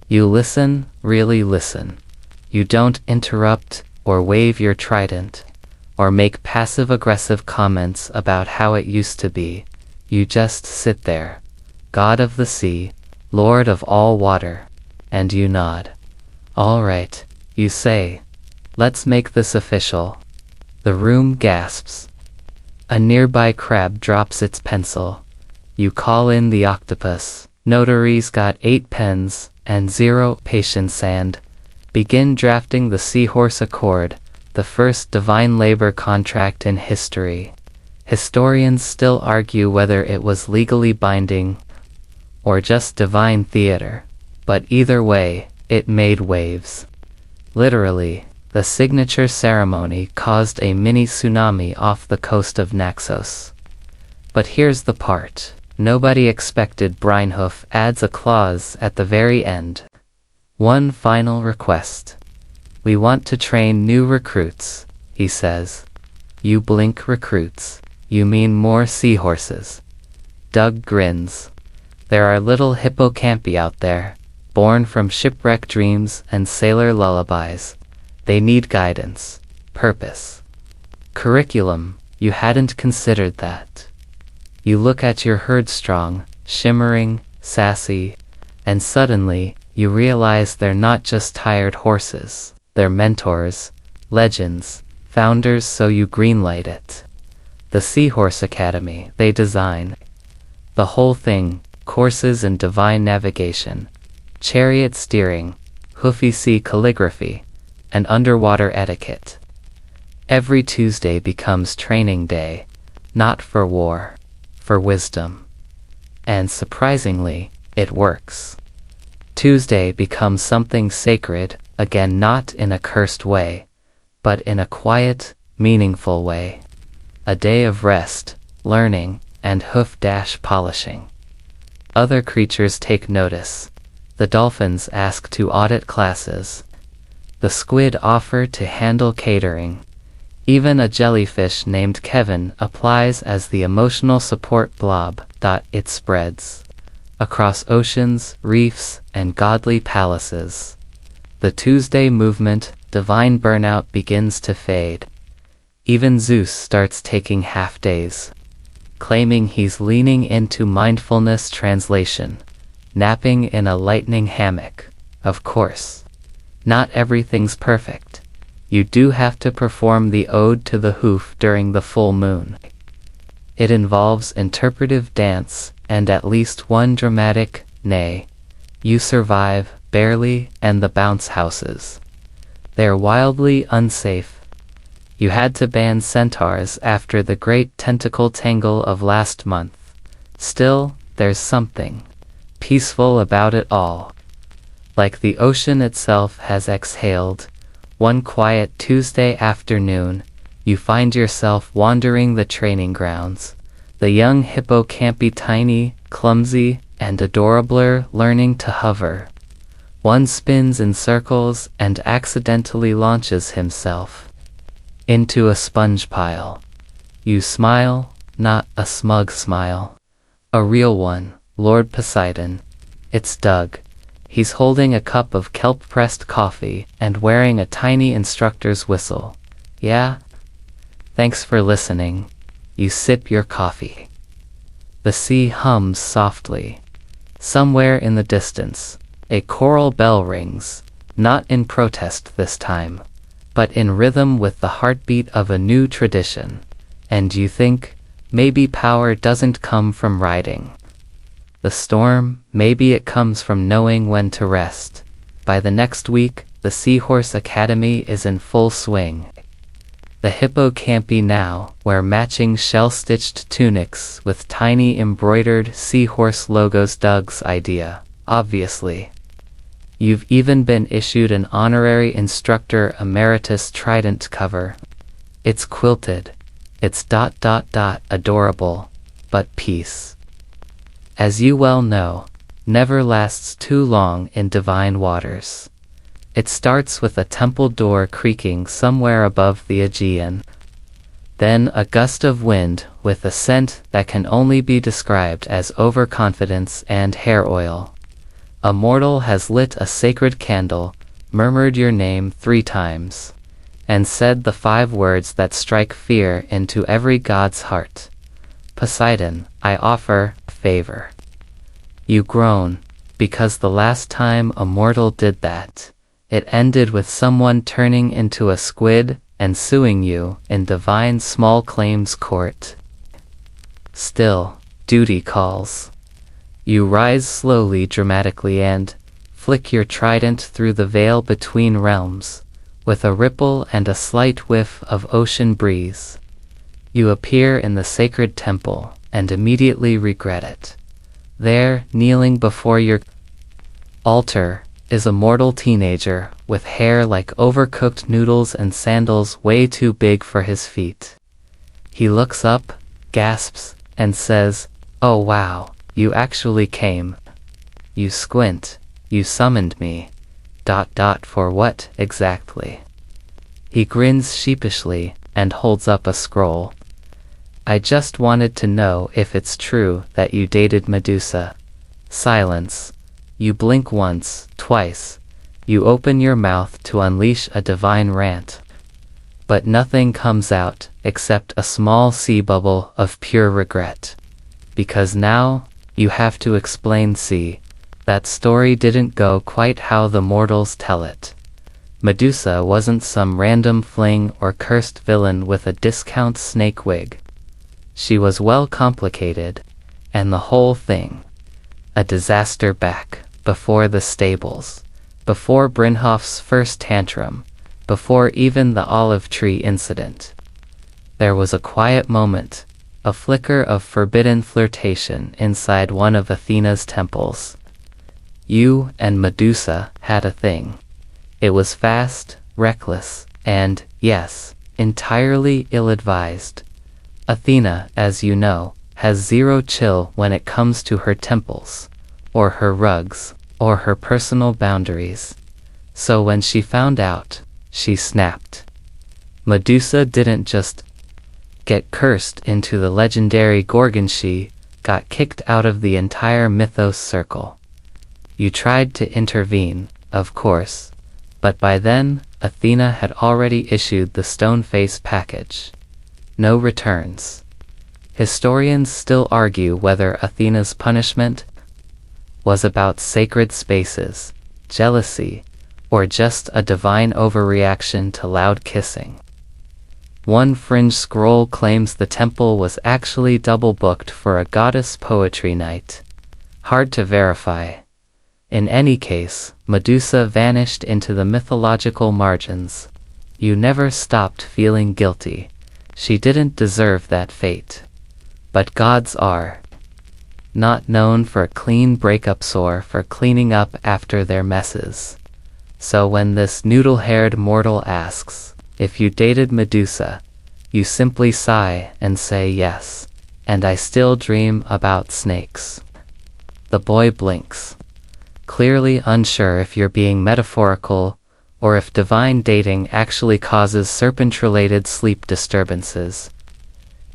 You listen, really listen. You don't interrupt or wave your trident, or make passive-aggressive comments about how it used to be. You just sit there, God of the sea, Lord of all water, and you nod. All right, you say. Let's make this official. The room gasps. A nearby crab drops its pencil. You call in the octopus. Notary's got 8 pens and 0 patience sand. Begin drafting the Seahorse Accord, the first divine labor contract in history. Historians still argue whether it was legally binding or just divine theater, but either way, it made waves. Literally, the signature ceremony caused a mini tsunami off the coast of Naxos. But here's the part nobody expected. Breinhoof adds a clause at the very end. One final request. We want to train new recruits, he says. You blink. Recruits. You mean more seahorses. Doug grins. There are little hippocampi out there, born from shipwreck dreams and sailor lullabies. They need guidance, purpose. Curriculum, you hadn't considered that. You look at your herd strong, shimmering, sassy, and suddenly, you realize they're not just tired horses, they're mentors, legends, founders. So you greenlight it. The Seahorse Academy, they design the whole thing, courses in divine navigation, chariot steering, hoofy sea calligraphy, and underwater etiquette. Every Tuesday becomes training day, not for war, for wisdom. And surprisingly, it works. Tuesday becomes something sacred, again not in a cursed way, but in a quiet, meaningful way. A day of rest, learning, and hoof-polishing. Other creatures take notice. The dolphins ask to audit classes. The squid offer to handle catering. Even a jellyfish named Kevin applies as the emotional support blob. It spreads across oceans, reefs, and godly palaces. The Tuesday movement, divine burnout, begins to fade. Even Zeus starts taking half-days, claiming he's leaning into mindfulness translation, napping in a lightning hammock. Of course, not everything's perfect. You do have to perform the Ode to the Hoof during the full moon. It involves interpretive dance and at least one dramatic, nay, you survive, barely, and the bounce houses. They're wildly unsafe. You had to ban centaurs after the great tentacle tangle of last month. Still, there's something peaceful about it all. Like the ocean itself has exhaled. One quiet Tuesday afternoon, you find yourself wandering the training grounds. The young hippo can't be tiny, clumsy, and adorabler, learning to hover. One spins in circles and accidentally launches himself into a sponge pile. You smile, not a smug smile. A real one, Lord Poseidon. It's Doug. He's holding a cup of kelp-pressed coffee and wearing a tiny instructor's whistle. Yeah? Thanks for listening. You sip your coffee. The sea hums softly. Somewhere in the distance, a choral bell rings, not in protest this time, but in rhythm with the heartbeat of a new tradition. And you think, maybe power doesn't come from riding the storm, maybe it comes from knowing when to rest. By the next week, the Seahorse Academy is in full swing. The hippo can't be now, wear matching shell-stitched tunics with tiny embroidered seahorse logos. Doug's idea, obviously. You've even been issued an honorary instructor emeritus trident cover. It's quilted. It's ... adorable. But peace, as you well know, never lasts too long in divine waters. It starts with a temple door creaking somewhere above the Aegean. Then a gust of wind with a scent that can only be described as overconfidence and hair oil. A mortal has lit a sacred candle, murmured your name 3 times, and said the 5 words that strike fear into every god's heart. Poseidon, I offer a favor. You groan, because the last time a mortal did that, it ended with someone turning into a squid and suing you in divine small claims court. Still, duty calls. You rise slowly, dramatically, and flick your trident through the veil between realms, with a ripple and a slight whiff of ocean breeze. You appear in the sacred temple, and immediately regret it. There, kneeling before your altar, is a mortal teenager, with hair like overcooked noodles and sandals way too big for his feet. He looks up, gasps, and says, "Oh wow, you actually came. You squint, you summoned me. ... For what, exactly?" He grins sheepishly, and holds up a scroll. "I just wanted to know if it's true that you dated Medusa." Silence. You blink once, twice. You open your mouth to unleash a divine rant. But nothing comes out except a small sea bubble of pure regret. Because now, you have to explain. See, that story didn't go quite how the mortals tell it. Medusa wasn't some random fling or cursed villain with a discount snake wig. She was well complicated, and the whole thing, a disaster back before the stables, before Brynhoff's first tantrum, before even the olive tree incident. There was a quiet moment, a flicker of forbidden flirtation inside one of Athena's temples. You and Medusa had a thing. It was fast, reckless, and, yes, entirely ill-advised. Athena, as you know, has zero chill when it comes to her temples, or her rugs, or her personal boundaries. So when she found out, she snapped. Medusa didn't just get cursed into the legendary Gorgon, she got kicked out of the entire mythos circle. You tried to intervene, of course, but by then, Athena had already issued the Stoneface package. No returns. Historians still argue whether Athena's punishment was about sacred spaces, jealousy, or just a divine overreaction to loud kissing. One fringe scroll claims the temple was actually double-booked for a goddess poetry night. Hard to verify. In any case, Medusa vanished into the mythological margins. You never stopped feeling guilty. She didn't deserve that fate. But gods are not known for a clean breakups or for cleaning up after their messes. So when this noodle-haired mortal asks if you dated Medusa, you simply sigh and say yes, and I still dream about snakes. The boy blinks, clearly unsure if you're being metaphorical or if divine dating actually causes serpent-related sleep disturbances.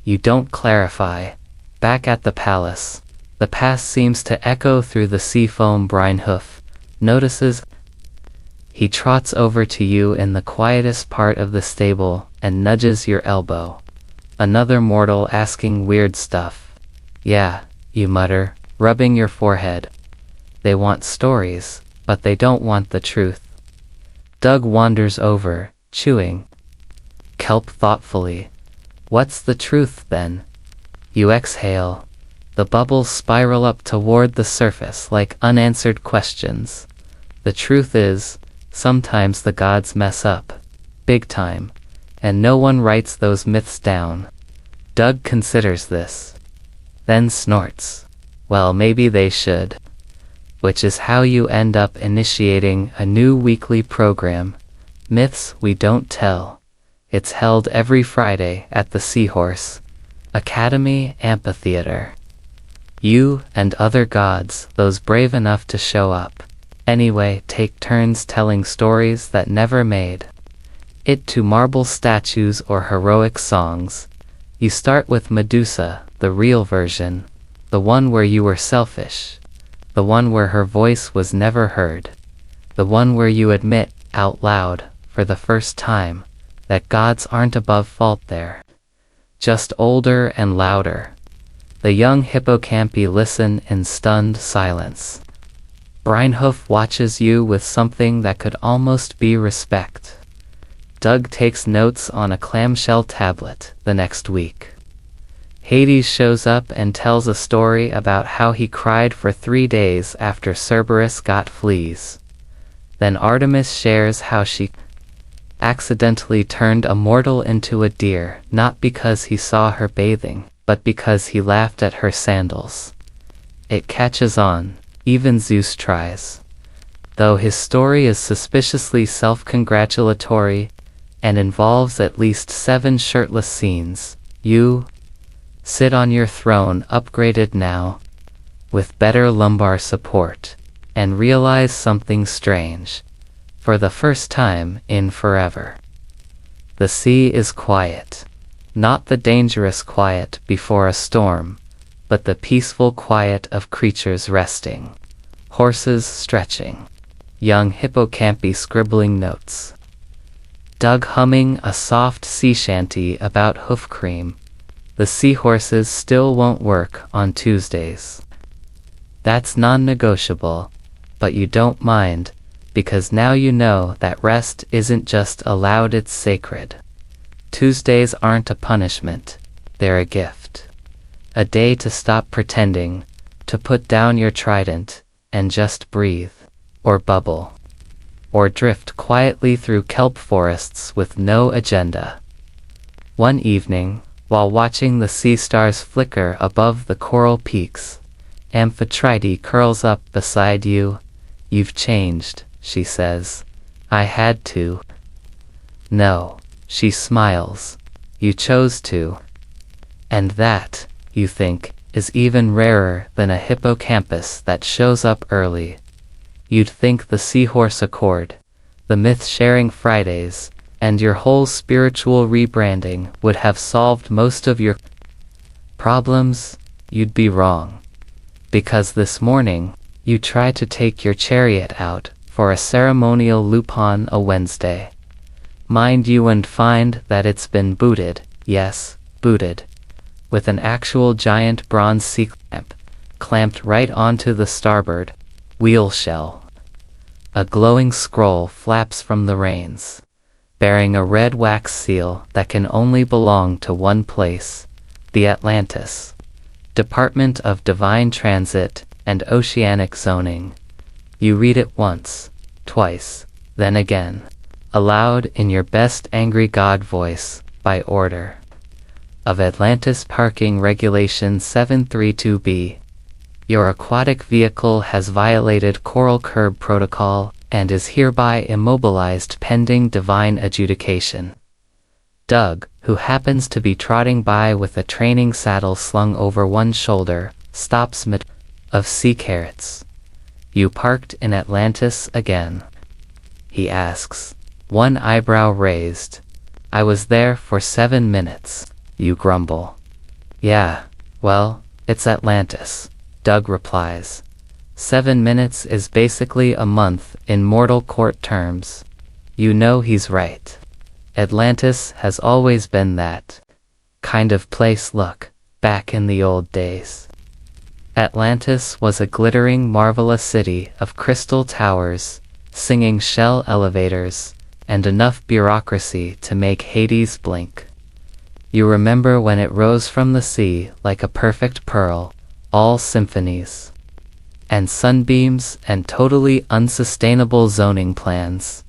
You don't clarify. Back at the palace, the past seems to echo through the sea foam. Brynhoof notices. He trots over to you in the quietest part of the stable and nudges your elbow. Another mortal asking weird stuff. Yeah, you mutter, rubbing your forehead. They want stories, but they don't want the truth. Doug wanders over, chewing kelp thoughtfully. What's the truth, then? You exhale. The bubbles spiral up toward the surface like unanswered questions. The truth is, sometimes the gods mess up. Big time. And no one writes those myths down. Doug considers this. Then snorts. Well, maybe they should. Which is how you end up initiating a new weekly program, Myths We Don't Tell. It's held every Friday at the Seahorse Academy Amphitheater. You and other gods, those brave enough to show up, anyway, take turns telling stories that never made it to marble statues or heroic songs. You start with Medusa, the real version, the one where you were selfish, the one where her voice was never heard, the one where you admit, out loud, for the first time, that gods aren't above fault there. Just older and louder. The young hippocampi listen in stunned silence. Brynhoof watches you with something that could almost be respect. Doug takes notes on a clamshell tablet the next week. Hades shows up and tells a story about how he cried for 3 days after Cerberus got fleas. Then Artemis shares how she accidentally turned a mortal into a deer, not because he saw her bathing, but because he laughed at her sandals. It catches on, even Zeus tries. Though his story is suspiciously self-congratulatory and involves at least 7 shirtless scenes, you sit on your throne, upgraded now, with better lumbar support, and realize something strange. For the first time in forever, the sea is quiet. Not the dangerous quiet before a storm, but the peaceful quiet of creatures resting. Horses stretching. Young hippocampi scribbling notes. Doug humming a soft sea shanty about hoof cream. The seahorses still won't work on Tuesdays. That's non-negotiable, but you don't mind, because now you know that rest isn't just allowed, it's sacred. Tuesdays aren't a punishment, they're a gift. A day to stop pretending, to put down your trident, and just breathe, or bubble, or drift quietly through kelp forests with no agenda. One evening, while watching the sea stars flicker above the coral peaks, Amphitrite curls up beside you. You've changed, she says. I had to. No, she smiles. You chose to. And that, you think, is even rarer than a hippocampus that shows up early. You'd think the Seahorse Accord, the myth-sharing Fridays, and your whole spiritual rebranding would have solved most of your problems. You'd be wrong. Because this morning, you tried to take your chariot out for a ceremonial loop on a Wednesday. Mind you, and find that it's been booted, yes, booted, with an actual giant bronze sea clamp, clamped right onto the starboard wheel shell. A glowing scroll flaps from the reins, bearing a red wax seal that can only belong to one place, the Atlantis, Department of Divine Transit and Oceanic Zoning. You read it once, twice, then again, aloud in your best angry god voice, by order of Atlantis Parking Regulation 732B. Your aquatic vehicle has violated Coral Curb Protocol and is hereby immobilized pending divine adjudication. Doug, who happens to be trotting by with a training saddle slung over one shoulder, stops mid of sea carrots. You parked in Atlantis again? He asks, one eyebrow raised. I was there for 7 minutes, you grumble. Yeah, well, it's Atlantis, Doug replies. 7 minutes is basically a month in mortal court terms. You know he's right. Atlantis has always been that kind of place. Look, back in the old days. Atlantis was a glittering, marvelous city of crystal towers, singing shell elevators, and enough bureaucracy to make Hades blink. You remember when it rose from the sea like a perfect pearl, all symphonies and sunbeams and totally unsustainable zoning plans.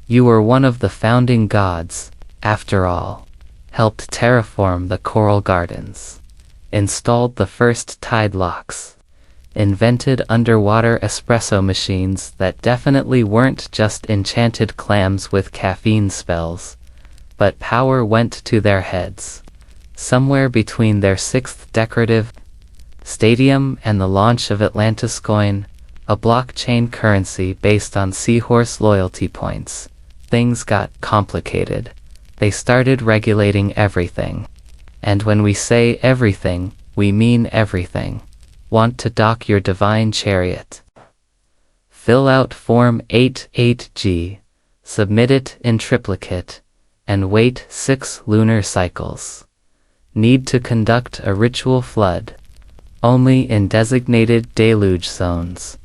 You were one of the founding gods, after all, helped terraform the coral gardens, installed the first tide locks, invented underwater espresso machines that definitely weren't just enchanted clams with caffeine spells, but power went to their heads, somewhere between their 6th decorative stadium and the launch of Atlantis Coin, a blockchain currency based on seahorse loyalty points. Things got complicated. They started regulating everything. And when we say everything, we mean everything. Want to dock your divine chariot? Fill out Form 88G, submit it in triplicate, and wait 6 lunar cycles. Need to conduct a ritual flood. Only in designated deluge zones.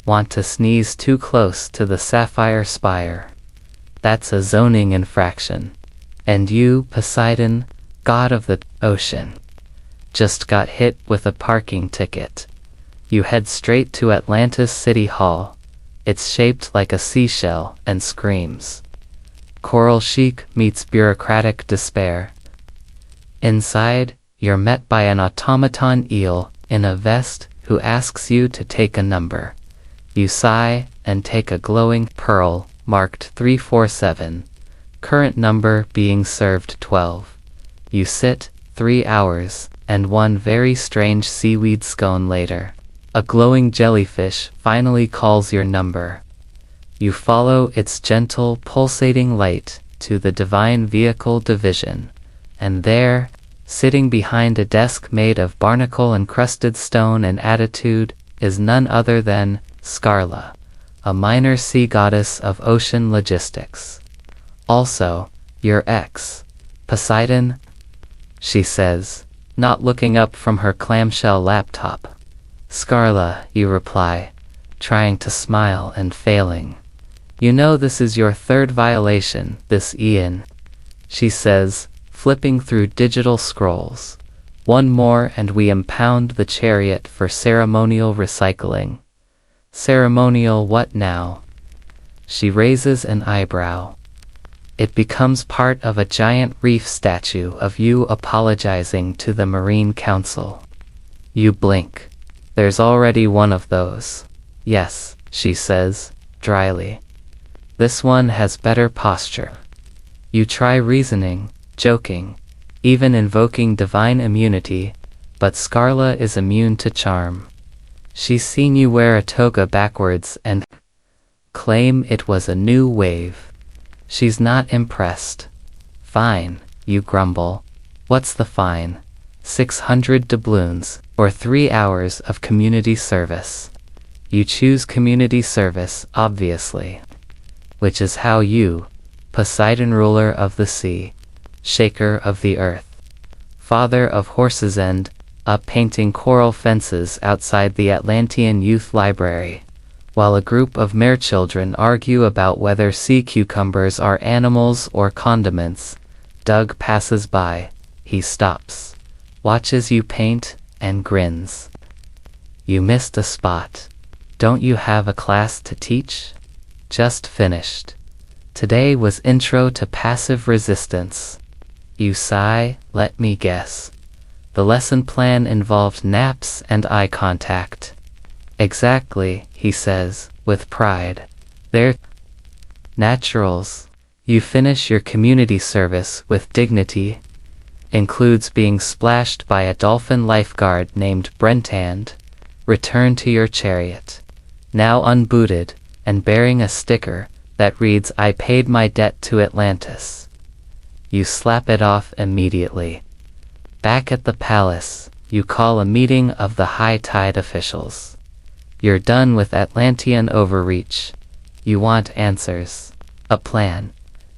Want to sneeze too close to the sapphire spire. That's a zoning infraction. And you, Poseidon, god of the ocean, just got hit with a parking ticket. You head straight to Atlantis City Hall. It's shaped like a seashell and screams. Coral chic meets bureaucratic despair. Inside, you're met by an automaton eel in a vest who asks you to take a number. You sigh and take a glowing pearl marked 347, current number being served 12. You sit 3 hours, and one very strange seaweed scone later, a glowing jellyfish finally calls your number. You follow its gentle, pulsating light to the divine vehicle division, and there, sitting behind a desk made of barnacle-encrusted stone and attitude, is none other than Scarla, a minor sea goddess of ocean logistics. Also, your ex, Poseidon, she says, not looking up from her clamshell laptop. Scarla, you reply, trying to smile and failing. You know this is your 3rd violation, this Ian, she says, flipping through digital scrolls. One more and we impound the chariot for ceremonial recycling. Ceremonial what now? She raises an eyebrow. It becomes part of a giant reef statue of you apologizing to the Marine Council. You blink. There's already one of those. Yes, she says, dryly. This one has better posture. You try reasoning, joking, even invoking divine immunity, but Scarla is immune to charm. She's seen you wear a toga backwards and claim it was a new wave. She's not impressed. Fine, you grumble. What's the fine? 600 doubloons, or 3 hours of community service. You choose community service, obviously. Which is how you, Poseidon, ruler of the sea, shaker of the earth, father of horses, end up painting coral fences outside the Atlantean Youth Library, while a group of merechildren argue about whether sea cucumbers are animals or condiments. Doug passes by. He stops, watches you paint, and grins. You missed a spot. Don't you have a class to teach? Just finished. Today was Intro to Passive Resistance. You sigh, let me guess. The lesson plan involved naps and eye contact. Exactly, he says, with pride. They're naturals. You finish your community service with dignity. Includes being splashed by a dolphin lifeguard named Brenthand. Return to your chariot. Now unbooted, and bearing a sticker that reads, "I paid my debt to Atlantis." You slap it off immediately. Back at the palace, you call a meeting of the high tide officials. You're done with Atlantean overreach. You want answers. A plan.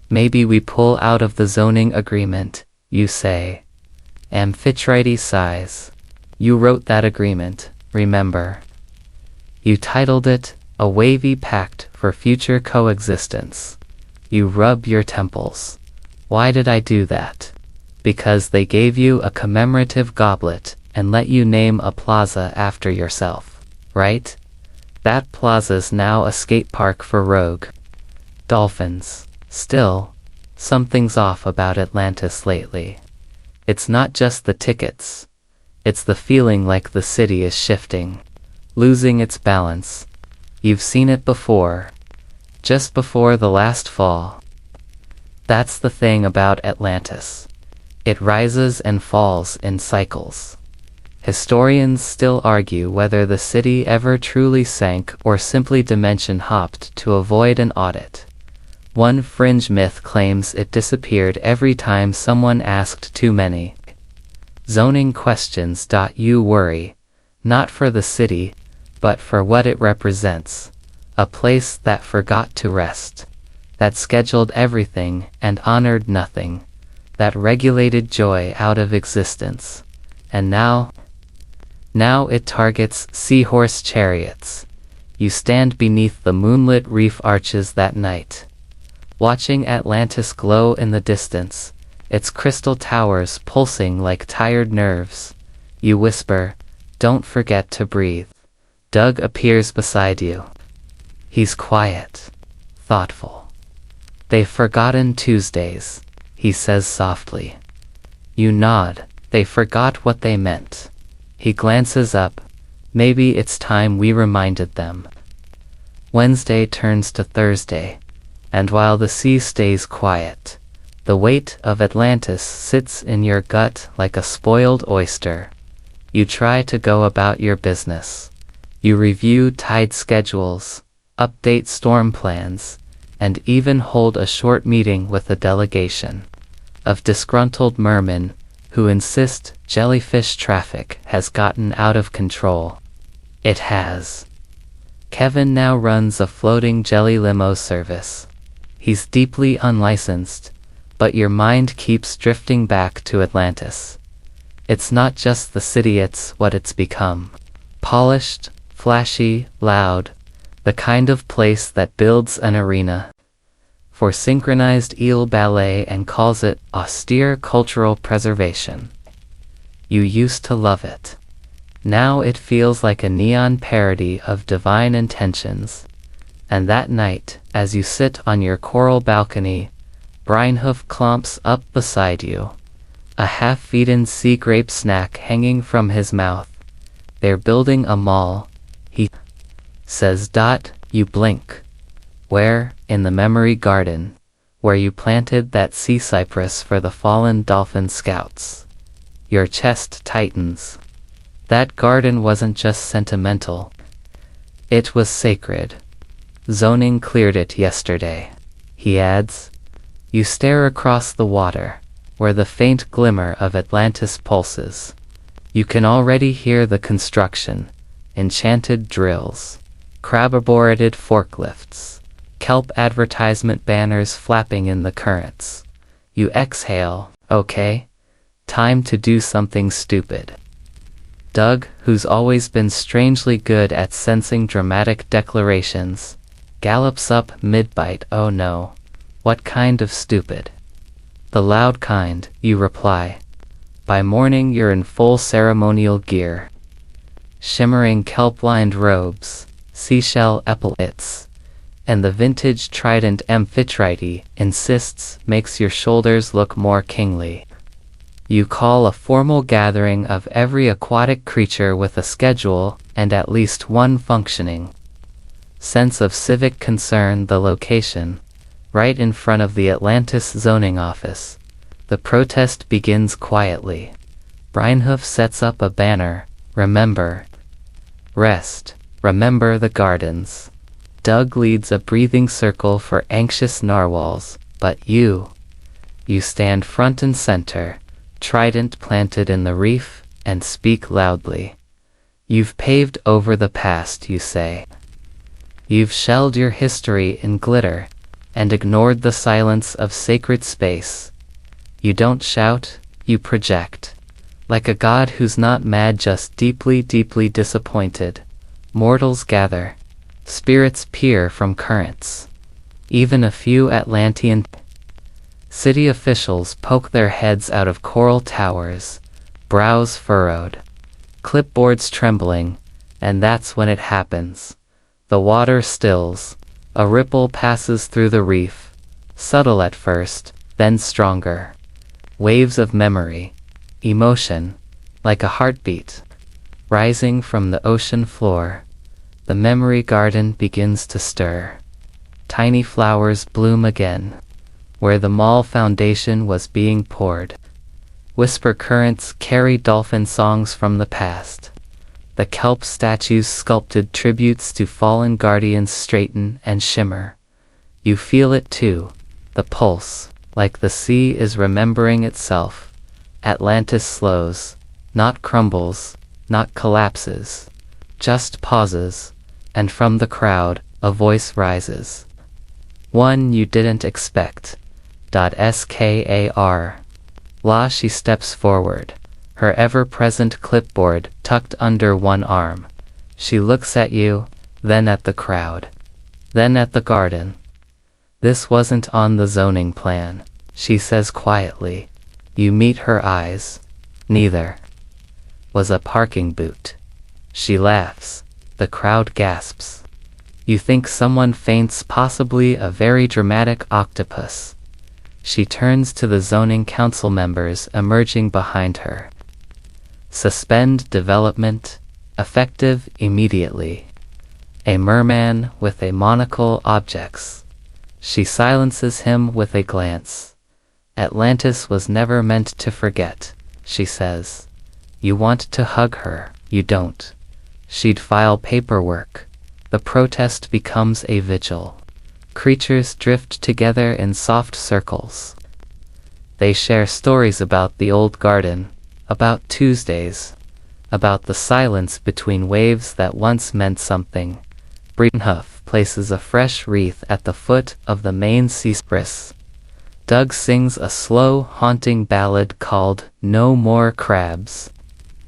Maybe we pull out of the zoning agreement, you say. Amphitrite sighs. You wrote that agreement, remember? You titled it, "A Wavy Pact for Future Coexistence." You rub your temples. Why did I do that? Because they gave you a commemorative goblet and let you name a plaza after yourself, right? That plaza's now a skate park for rogue dolphins. Still, something's off about Atlantis lately. It's not just the tickets. It's the feeling like the city is shifting, losing its balance. You've seen it before, just before the last fall. That's the thing about Atlantis. It rises and falls in cycles. Historians still argue whether the city ever truly sank or simply dimension hopped to avoid an audit. One fringe myth claims it disappeared every time someone asked too many zoning questions. You worry, not for the city, but for what it represents. A place that forgot to rest, that scheduled everything and honored nothing, that regulated joy out of existence. And now it targets seahorse chariots. You stand beneath the moonlit reef arches that night, watching Atlantis glow in the distance, its crystal towers pulsing like tired nerves. You whisper, "Don't forget to breathe." Doug appears beside you. He's quiet, thoughtful. "They've forgotten Tuesdays," he says softly. You nod. They forgot what they meant. He glances up. Maybe it's time we reminded them. Wednesday turns to Thursday, and while the sea stays quiet, the weight of Atlantis sits in your gut like a spoiled oyster. You try to go about your business. You review tide schedules, update storm plans, and even hold a short meeting with a delegation of disgruntled mermen who insist jellyfish traffic has gotten out of control. It has. Kevin now runs a floating jelly limo service. He's deeply unlicensed, but your mind keeps drifting back to Atlantis. It's not just the city, it's what it's become. Polished, flashy, loud, the kind of place that builds an arena for synchronized eel ballet and calls it austere cultural preservation. You used to love it. Now it feels like a neon parody of divine intentions. And that night, as you sit on your coral balcony, Breinhoof clomps up beside you, a half-eaten sea grape snack hanging from his mouth. They're building a mall, he says. You blink. Where? In the memory garden, where you planted that sea cypress for the fallen dolphin scouts. Your chest tightens. That garden wasn't just sentimental. It was sacred. Zoning cleared it yesterday, he adds. You stare across the water, where the faint glimmer of Atlantis pulses. You can already hear the construction, enchanted drills, crab-aborted forklifts, kelp advertisement banners flapping in the currents. You exhale. Okay, time to do something stupid. Doug, who's always been strangely good at sensing dramatic declarations, gallops up mid-bite. Oh no. What kind of stupid? The loud kind, you reply. By morning you're in full ceremonial gear. Shimmering kelp-lined robes, seashell epaulets, and the vintage trident Amphitrite insists makes your shoulders look more kingly. You call a formal gathering of every aquatic creature with a schedule and at least one functioning sense of civic concern. The location, right in front of the Atlantis zoning office. The protest begins quietly. Breinhoof sets up a banner, "Remember. Rest. Remember the gardens." Doug leads a breathing circle for anxious narwhals, but you stand front and center, trident planted in the reef, and speak loudly. You've paved over the past, you say. You've shelled your history in glitter, and ignored the silence of sacred space. You don't shout, you project. Like a god who's not mad, just deeply, deeply disappointed. Mortals gather. Spirits peer from currents. Even a few Atlantean city officials poke their heads out of coral towers, brows furrowed, clipboards trembling, and that's when it happens. The water stills. A ripple passes through the reef, subtle at first, then stronger. Waves of memory, emotion, like a heartbeat, rising from the ocean floor. The memory garden begins to stir. Tiny flowers bloom again, where the mall foundation was being poured. Whisper currents carry dolphin songs from the past. The kelp statues sculpted tributes to fallen guardians straighten and shimmer. You feel it too, the pulse, like the sea is remembering itself. Atlantis slows, not crumbles, not collapses, just pauses, and from the crowd, a voice rises. One you didn't expect. Skar. She steps forward, her ever-present clipboard tucked under one arm. She looks at you, then at the crowd, then at the garden. This wasn't on the zoning plan, she says quietly. You meet her eyes. Neither was a parking boot. She laughs. The crowd gasps. You think someone faints, possibly a very dramatic octopus. She turns to the zoning council members emerging behind her. Suspend development, effective immediately. A merman with a monocle objects. She silences him with a glance. Atlantis was never meant to forget, she says. You want to hug her, you don't. She'd file paperwork. The protest becomes a vigil. Creatures drift together in soft circles. They share stories about the old garden, about Tuesdays, about the silence between waves that once meant something. Breinhoof places a fresh wreath at the foot of the main seahorse. Doug sings a slow, haunting ballad called No More Crabs.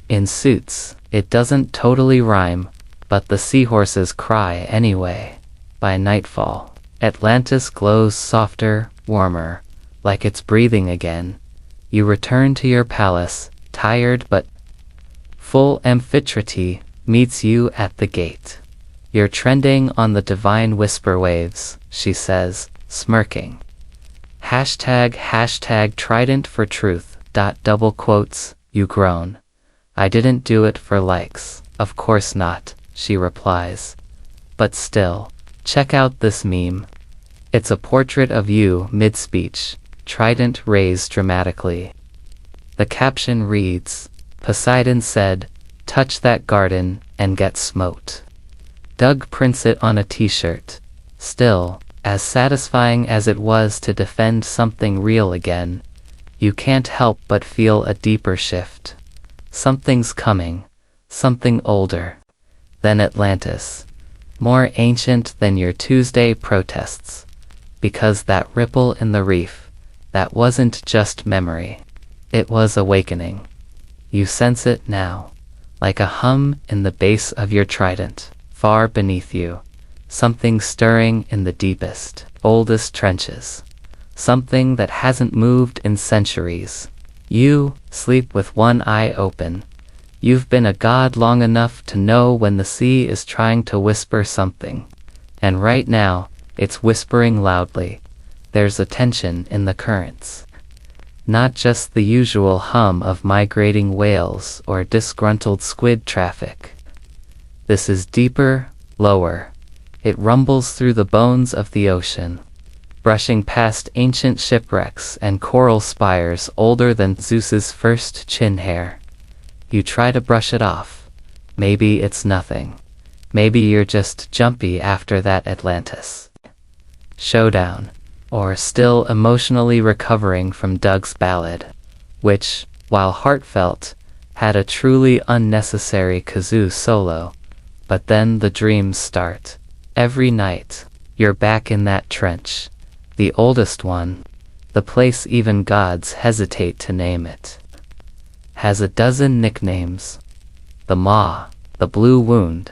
In suits, it doesn't totally rhyme, but the seahorses cry anyway. By nightfall, Atlantis glows softer, warmer, like it's breathing again. You return to your palace, tired but full. Amphitrite meets you at the gate. You're trending on the divine whisper waves, she says, smirking. Hashtag trident for truth. Double quotes, you groan. I didn't do it for likes. Of course not, she replies. But still, check out this meme. It's a portrait of you mid-speech, trident raised dramatically. The caption reads, Poseidon said, touch that garden and get smote. Doug prints it on a t-shirt. Still, as satisfying as it was to defend something real again, you can't help but feel a deeper shift. Something's coming, something older than Atlantis, more ancient than your Tuesday protests. Because that ripple in the reef, that wasn't just memory. It was awakening. You sense it now, like a hum in the base of your trident, far beneath you. Something stirring in the deepest, oldest trenches. Something that hasn't moved in centuries. You sleep with one eye open. You've been a god long enough to know when the sea is trying to whisper something. And right now, it's whispering loudly. There's a tension in the currents. Not just the usual hum of migrating whales or disgruntled squid traffic. This is deeper, lower. It rumbles through the bones of the ocean, brushing past ancient shipwrecks and coral spires older than Zeus's first chin hair. You try to brush it off. Maybe it's nothing. Maybe you're just jumpy after that Atlantis showdown, or still emotionally recovering from Doug's ballad, which, while heartfelt, had a truly unnecessary kazoo solo. But then the dreams start. Every night, you're back in that trench, the oldest one, the place even gods hesitate to name it. Has a dozen nicknames. The Maw, the Blue Wound,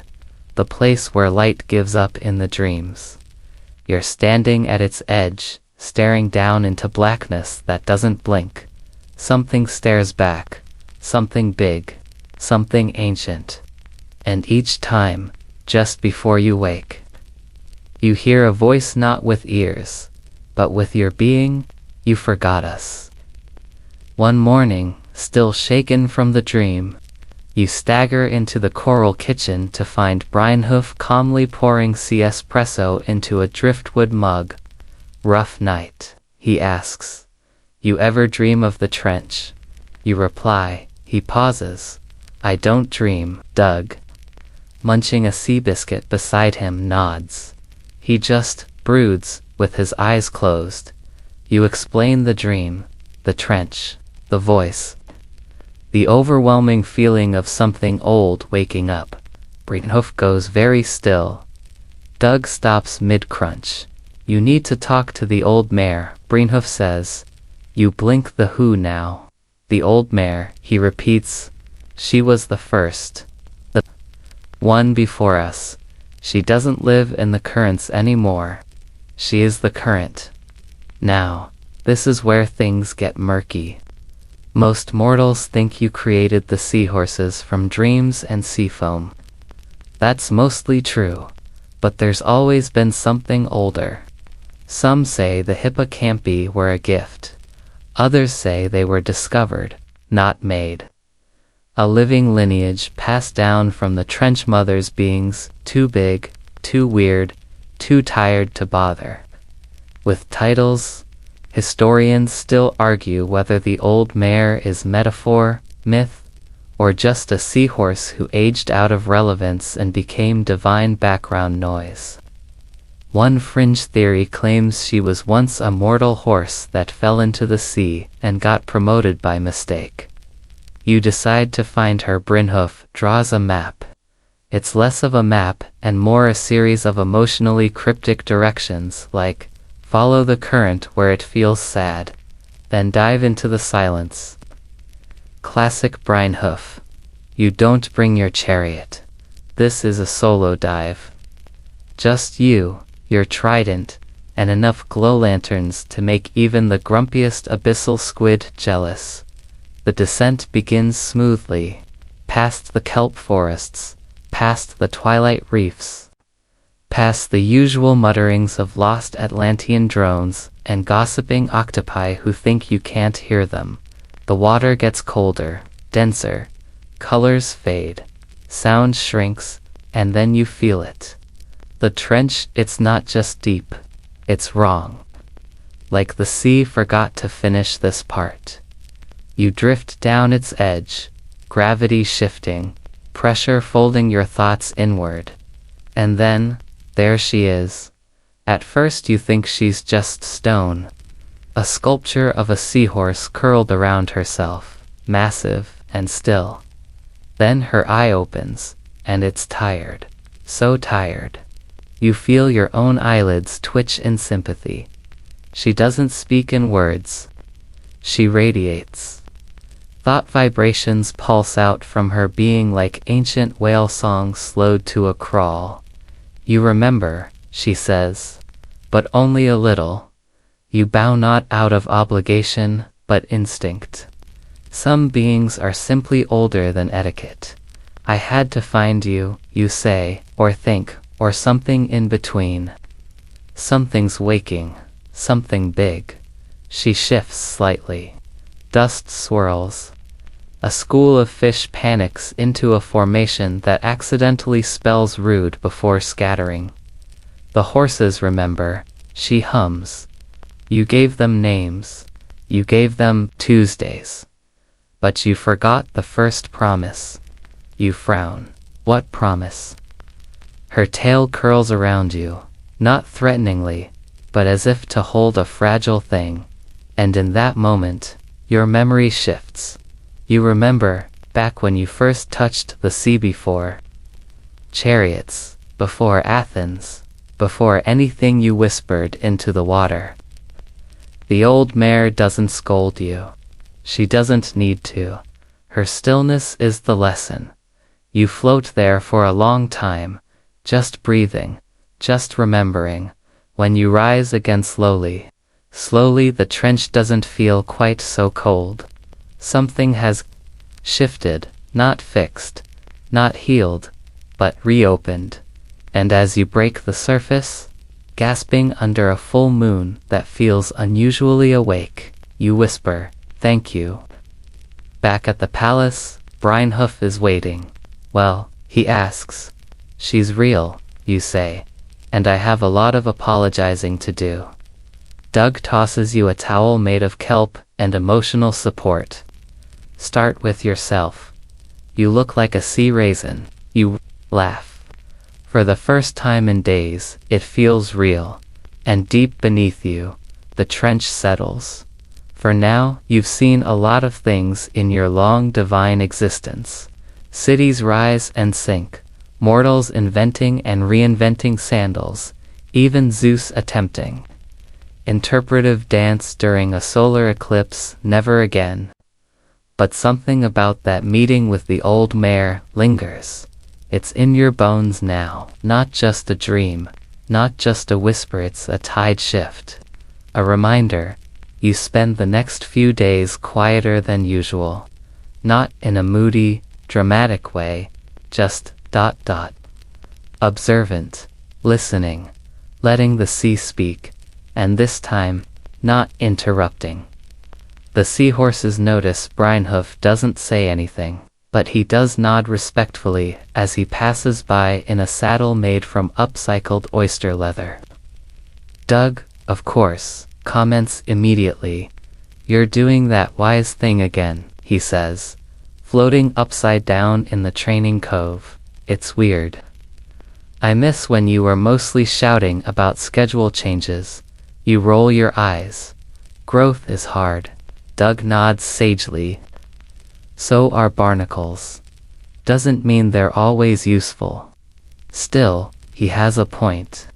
the place where light gives up in the dreams. You're standing at its edge, staring down into blackness that doesn't blink. Something stares back, something big, something ancient. And each time, just before you wake, you hear a voice not with ears, but with your being. You forgot us. One morning, still shaken from the dream, you stagger into the coral kitchen to find Brynhoof calmly pouring espresso into a driftwood mug. Rough night, he asks. You ever dream of the trench? You reply. He pauses. I don't dream, Doug. Munching a sea biscuit beside him, nods. He just broods, with his eyes closed. You explain the dream, the trench, the voice. The overwhelming feeling of something old waking up. Brynhoof goes very still. Doug stops mid-crunch. You need to talk to the old mare, Brynhoof says. You blink the who now. The old mare, he repeats. She was the first. The one before us. She doesn't live in the currents anymore. She is the current. Now, this is where things get murky. Most mortals think you created the seahorses from dreams and sea foam. That's mostly true, but there's always been something older. Some say the hippocampi were a gift. Others say they were discovered, not made. A living lineage passed down from the trench mother's beings, too big, too weird, too tired to bother with titles. Historians still argue whether the old mare is metaphor, myth, or just a seahorse who aged out of relevance and became divine background noise. One fringe theory claims she was once a mortal horse that fell into the sea and got promoted by mistake. You decide to find her. Brynhoof draws a map. It's less of a map and more a series of emotionally cryptic directions like, follow the current where it feels sad, then dive into the silence. Classic Brynhoof. You don't bring your chariot. This is a solo dive. Just you, your trident, and enough glow lanterns to make even the grumpiest abyssal squid jealous. The descent begins smoothly, past the kelp forests, past the twilight reefs, past the usual mutterings of lost Atlantean drones and gossiping octopi who think you can't hear them. The water gets colder, denser, colors fade, sound shrinks, and then you feel it. The trench, it's not just deep, it's wrong. Like the sea forgot to finish this part. You drift down its edge, gravity shifting, pressure folding your thoughts inward. And then, there she is. At first you think she's just stone. A sculpture of a seahorse curled around herself, massive and still. Then her eye opens, and it's tired. So tired. You feel your own eyelids twitch in sympathy. She doesn't speak in words. She radiates. Thought vibrations pulse out from her being like ancient whale songs slowed to a crawl. You remember, she says, but only a little. You bow not out of obligation, but instinct. Some beings are simply older than etiquette. I had to find you, you say, or think, or something in between. Something's waking, something big. She shifts slightly. Dust swirls. A school of fish panics into a formation that accidentally spells rude before scattering. The horses remember. She hums. You gave them names. You gave them Tuesdays. But you forgot the first promise. You frown. What promise? Her tail curls around you, not threateningly, but as if to hold a fragile thing. And in that moment, your memory shifts. You remember, back when you first touched the sea before chariots, before Athens, before anything you whispered into the water. The old mare doesn't scold you. She doesn't need to. Her stillness is the lesson. You float there for a long time, just breathing, just remembering. When you rise again slowly, the trench doesn't feel quite so cold. Something has shifted, not fixed, not healed, but reopened. And as you break the surface, gasping under a full moon that feels unusually awake, you whisper, "Thank you." Back at the palace, Brynhoof is waiting. Well, he asks. She's real, you say, and I have a lot of apologizing to do. Doug tosses you a towel made of kelp and emotional support. Start with yourself. You look like a sea raisin. You laugh. For the first time in days, it feels real. And deep beneath you, the trench settles. For now, you've seen a lot of things in your long divine existence. Cities rise and sink, mortals inventing and reinventing sandals, even Zeus attempting interpretive dance during a solar eclipse, never again. But something about that meeting with the old mare lingers. It's in your bones now, not just a dream, not just a whisper, it's a tide shift. A reminder, you spend the next few days quieter than usual. Not in a moody, dramatic way, just ... observant, listening, letting the sea speak, and this time, not interrupting. The seahorses notice Brynhoof doesn't say anything, but he does nod respectfully as he passes by in a saddle made from upcycled oyster leather. Doug, of course, comments immediately. You're doing that wise thing again, he says, floating upside down in the training cove. It's weird. I miss when you were mostly shouting about schedule changes. You roll your eyes. Growth is hard. Doug nods sagely. So are barnacles. Doesn't mean they're always useful. Still, he has a point.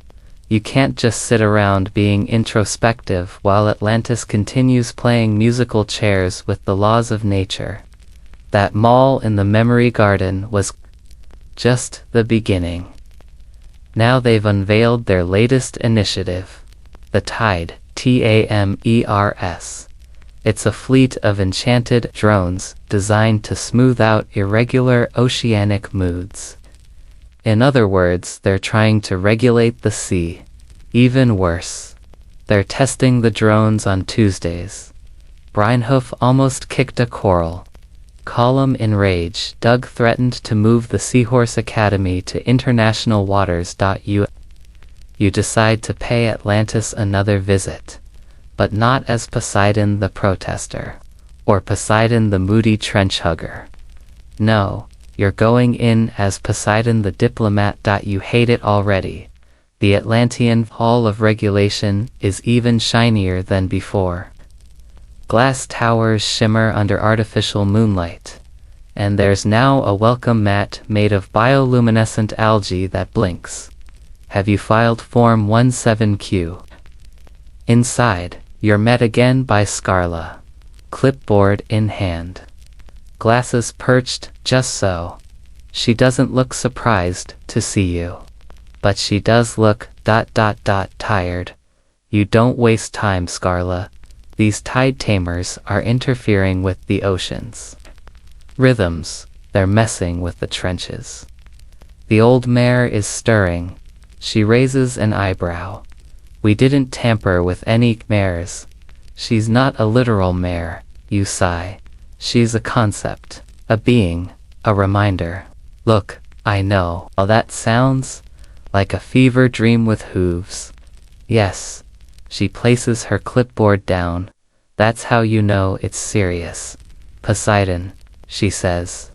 You can't just sit around being introspective while Atlantis continues playing musical chairs with the laws of nature. That mall in the memory garden was just the beginning. Now they've unveiled their latest initiative. The Tide, TAMERS. It's a fleet of enchanted drones designed to smooth out irregular oceanic moods. In other words, they're trying to regulate the sea. Even worse, they're testing the drones on Tuesdays. Brynhoof almost kicked a coral. Calm in rage, Doug threatened to move the Seahorse Academy to international waters. You decide to pay Atlantis another visit, but not as Poseidon the protester, or Poseidon the moody trench hugger. No, you're going in as Poseidon the diplomat. You hate it already. The Atlantean Hall of Regulation is even shinier than before. Glass towers shimmer under artificial moonlight, and there's now a welcome mat made of bioluminescent algae that blinks. Have you filed Form 17Q? Inside, you're met again by Scarla, clipboard in hand. Glasses perched just so. She doesn't look surprised to see you. But she does look ... tired. You don't waste time, Scarla. These tide tamers are interfering with the oceans. Rhythms, they're messing with the trenches. The old mare is stirring. She raises an eyebrow. We didn't tamper with any mares. She's not a literal mare, You sigh. She's a concept, a being, a reminder. Look, I know. Well, that sounds like a fever dream with hooves. Yes. She places her clipboard down. That's how you know it's serious. Poseidon, she says.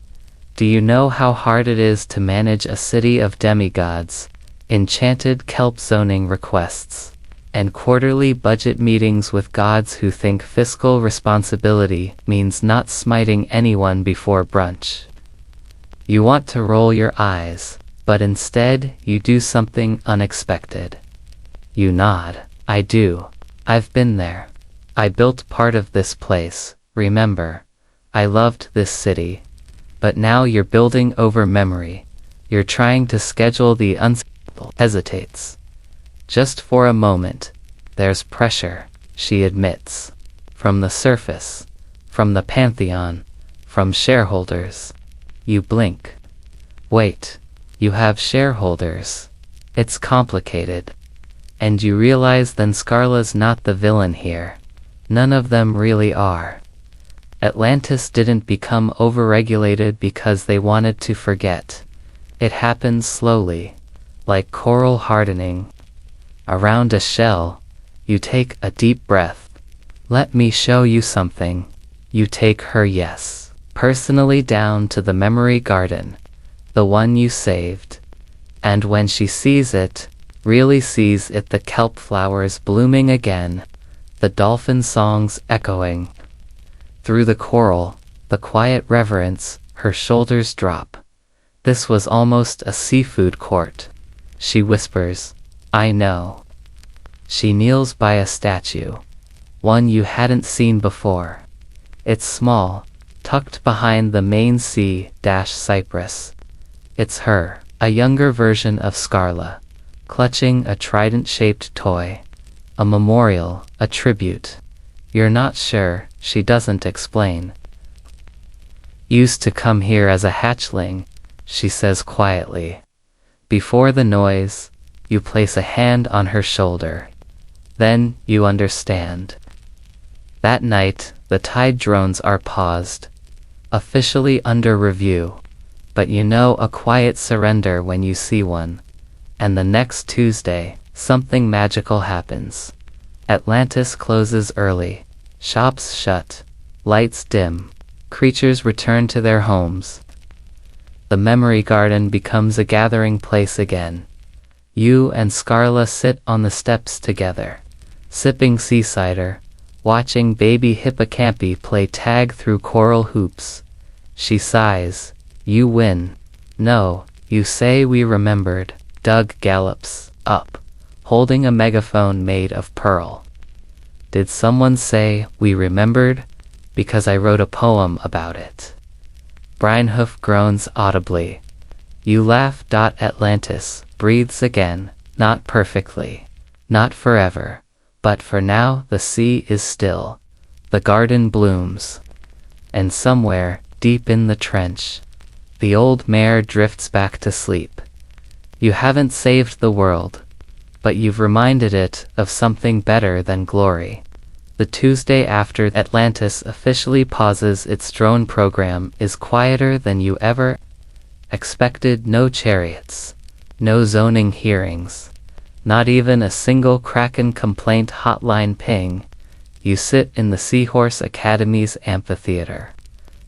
Do you know how hard it is to manage a city of demigods, enchanted kelp zoning requests, and quarterly budget meetings with gods who think fiscal responsibility means not smiting anyone before brunch? You want to roll your eyes, but instead you do something unexpected. You nod. I do. I've been there. I built part of this place, remember? I loved this city. But now you're building over memory. You're trying to schedule the unschedulable. Hesitates. Just for a moment. There's pressure, she admits. From the surface. From the pantheon. From shareholders. You blink. Wait. You have shareholders. It's complicated. And you realize then Scarla's not the villain here. None of them really are. Atlantis didn't become overregulated because they wanted to forget. It happens slowly, like coral hardening. Around a shell, you take a deep breath. Let me show you something. You take her yes, personally down to the memory garden, the one you saved. And when she sees it, really sees it, the kelp flowers blooming again, the dolphin songs echoing. Through the coral, the quiet reverence, her shoulders drop. This was almost a seafood court. She whispers, I know. She kneels by a statue, one you hadn't seen before. It's small, tucked behind the main sea-cypress. It's her, a younger version of Scarla, clutching a trident-shaped toy. A memorial, a tribute. You're not sure, she doesn't explain. Used to come here as a hatchling, she says quietly. Before the noise, you place a hand on her shoulder. Then, you understand. That night, the tide drones are paused. Officially under review. But you know a quiet surrender when you see one. And the next Tuesday, something magical happens. Atlantis closes early. Shops shut. Lights dim. Creatures return to their homes. The memory garden becomes a gathering place again. You and Scarla sit on the steps together, sipping sea cider, watching baby hippocampi play tag through coral hoops. She sighs. You win. No, you say we remembered. Doug gallops up, holding a megaphone made of pearl. Did someone say we remembered? Because I wrote a poem about it. Brynhoof groans audibly. You laugh. Atlantis breathes again, not perfectly, not forever, but for now the sea is still. The garden blooms. And somewhere, deep in the trench, the old mare drifts back to sleep. You haven't saved the world, but you've reminded it of something better than glory. The Tuesday after Atlantis officially pauses its drone program is quieter than you ever expected. No chariots, no zoning hearings, not even a single Kraken complaint hotline ping. You sit in the Seahorse Academy's amphitheater,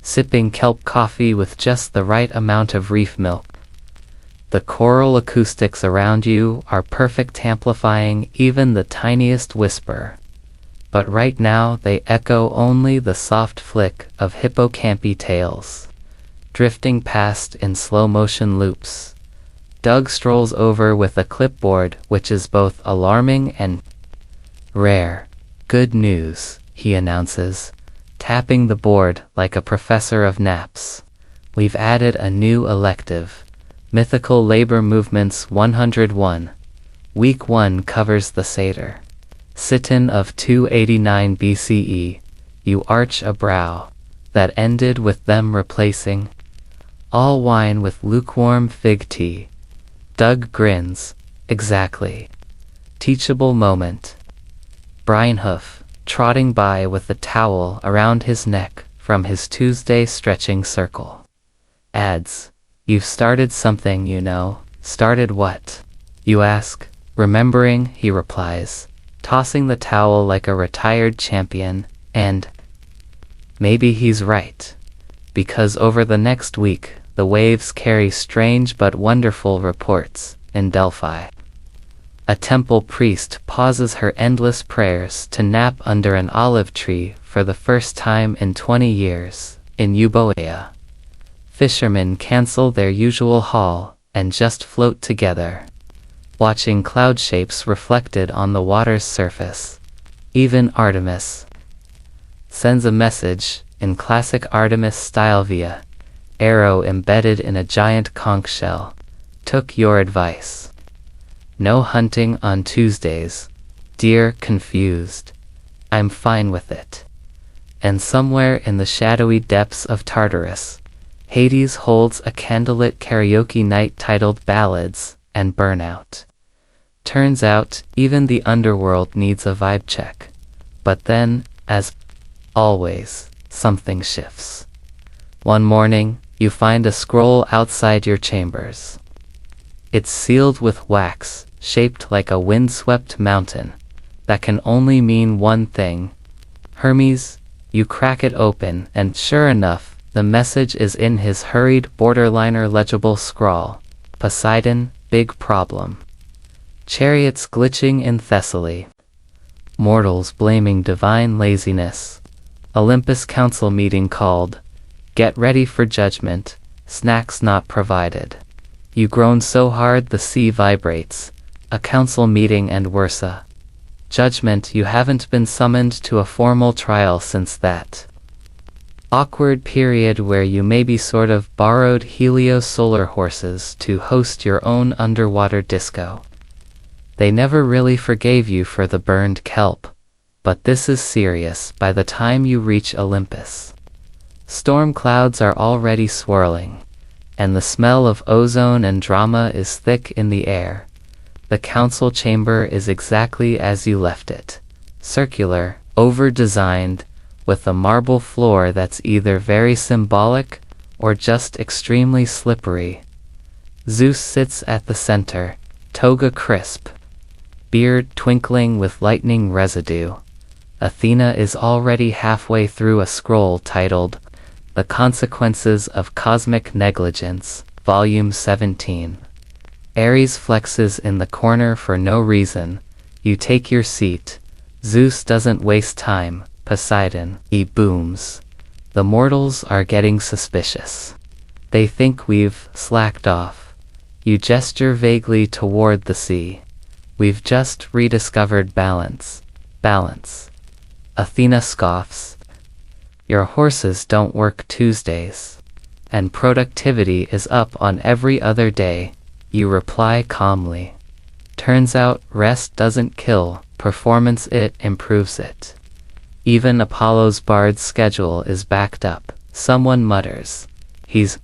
sipping kelp coffee with just the right amount of reef milk. The choral acoustics around you are perfect, amplifying even the tiniest whisper. But right now they echo only the soft flick of hippocampi tails, drifting past in slow-motion loops. Doug strolls over with a clipboard, which is both alarming and rare. Good news, he announces, tapping the board like a professor of naps. We've added a new elective. Mythical Labor Movements 101. Week 1 covers the Satyr. Sit-in of 289 BCE. You arch a brow. That ended with them replacing all wine with lukewarm fig tea. Doug grins. Exactly. Teachable moment. Brynhoof, trotting by with the towel around his neck from his Tuesday stretching circle. Adds, "You've started something, you know." "Started what?" you ask. Remembering, he replies, tossing the towel like a retired champion, and maybe he's right. Because over the next week, the waves carry strange but wonderful reports. In Delphi, a temple priest pauses her endless prayers to nap under an olive tree for the first time in 20 years. In Euboea, fishermen cancel their usual haul and just float together, watching cloud shapes reflected on the water's surface. Even Artemis sends a message in classic Artemis style via arrow embedded in a giant conch shell. "Took your advice. No hunting on Tuesdays. Dear confused. I'm fine with it." And somewhere in the shadowy depths of Tartarus, Hades holds a candlelit karaoke night titled Ballads and Burnout. Turns out, even the underworld needs a vibe check. But then, as always, something shifts. One morning, you find a scroll outside your chambers. It's sealed with wax, shaped like a windswept mountain. That can only mean one thing. Hermes. You crack it open, and sure enough, the message is in his hurried, borderliner legible scrawl. Poseidon, big problem. Chariots glitching in Thessaly. Mortals blaming divine laziness. Olympus council meeting called. Get ready for judgment. Snacks not provided. You groan so hard the sea vibrates. A council meeting and worsa. Judgment. You haven't been summoned to a formal trial since that awkward period where you maybe sort of borrowed Helio-solar horses to host your own underwater disco. They never really forgave you for the burned kelp. But this is serious by the time you reach Olympus. Storm clouds are already swirling, and the smell of ozone and drama is thick in the air. The council chamber is exactly as you left it. Circular, over-designed, with a marble floor that's either very symbolic or just extremely slippery. Zeus sits at the center, toga crisp, beard twinkling with lightning residue. Athena is already halfway through a scroll titled The Consequences of Cosmic Negligence, Volume 17. Ares flexes in the corner for no reason. You take your seat. Zeus doesn't waste time. Poseidon, he booms. The mortals are getting suspicious. They think we've slacked off. You gesture vaguely toward the sea. We've just rediscovered balance. Balance. Athena scoffs. Your horses don't work Tuesdays. And productivity is up on every other day. You reply calmly. Turns out rest doesn't kill performance, it improves it. Even Apollo's bard's schedule is backed up. Someone mutters. He's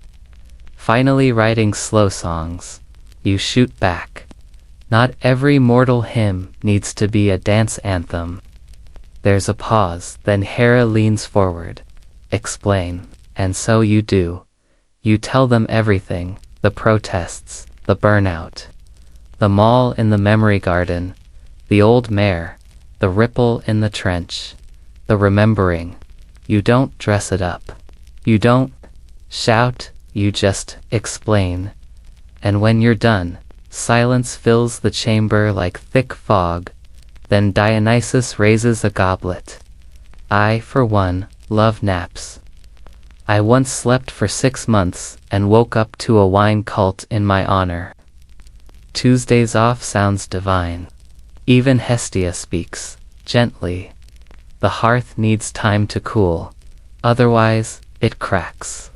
finally writing slow songs. You shoot back. Not every mortal hymn needs to be a dance anthem. There's a pause, then Hera leans forward. Explain. And so you do. You tell them everything, the protests, the burnout, the mall in the memory garden, the old mare, the ripple in the trench, the remembering. You don't dress it up. You don't shout, you just explain. And when you're done, silence fills the chamber like thick fog. Then Dionysus raises a goblet. I, for one, love naps. I once slept for 6 months and woke up to a wine cult in my honor. Tuesdays off sounds divine. Even Hestia speaks, gently. The hearth needs time to cool. Otherwise, it cracks.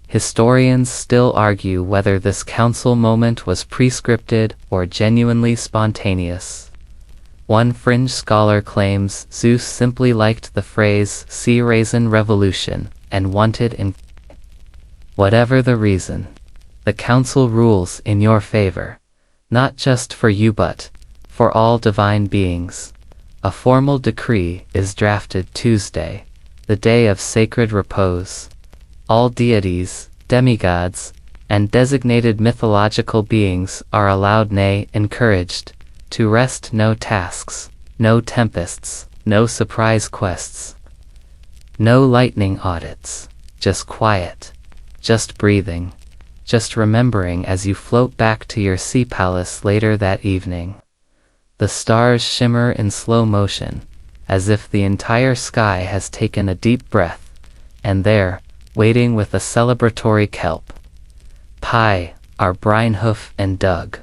Historians still argue whether this council moment was prescripted or genuinely spontaneous. One fringe scholar claims Zeus simply liked the phrase sea raisin revolution and wanted in. Whatever the reason, the council rules in your favor, not just for you but for all divine beings. A formal decree is drafted Tuesday, the day of sacred repose. All deities, demigods, and designated mythological beings are allowed, nay, encouraged, to rest. No tasks, no tempests, no surprise quests, no lightning audits, just quiet, just breathing, just remembering as you float back to your sea palace later that evening. The stars shimmer in slow motion, as if the entire sky has taken a deep breath, and there, waiting with a celebratory kelp pie, are Brynhoof and Doug.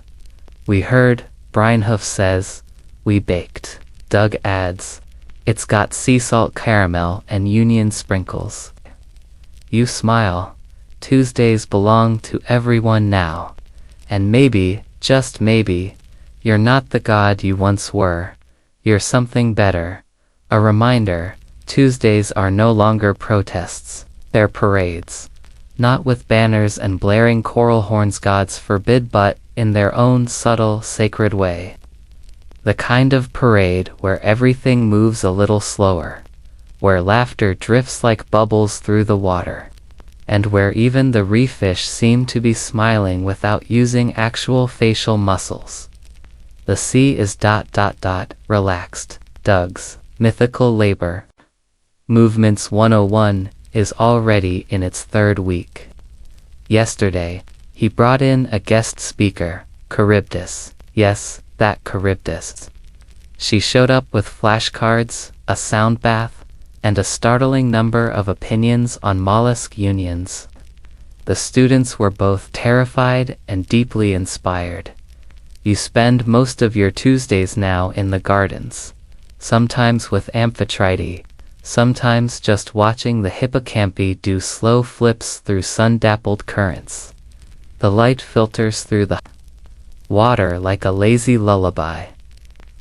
We heard, Brynhoof says, we baked. Doug adds, it's got sea salt caramel and Union sprinkles. You smile. Tuesdays belong to everyone now. And maybe, just maybe, you're not the god you once were. You're something better. A reminder, Tuesdays are no longer protests. They're parades. Not with banners and blaring choral horns, gods forbid, but in their own subtle, sacred way. The kind of parade where everything moves a little slower, where laughter drifts like bubbles through the water, and where even the reef fish seem to be smiling without using actual facial muscles. The sea is ... relaxed. Doug's mythical labor movements 101 is already in its third week. Yesterday, he brought in a guest speaker, Charybdis. Yes, that Charybdis. She showed up with flashcards, a sound bath, and a startling number of opinions on mollusk unions. The students were both terrified and deeply inspired. You spend most of your Tuesdays now in the gardens, sometimes with Amphitrite, sometimes just watching the hippocampi do slow flips through sun-dappled currents. The light filters through the water like a lazy lullaby.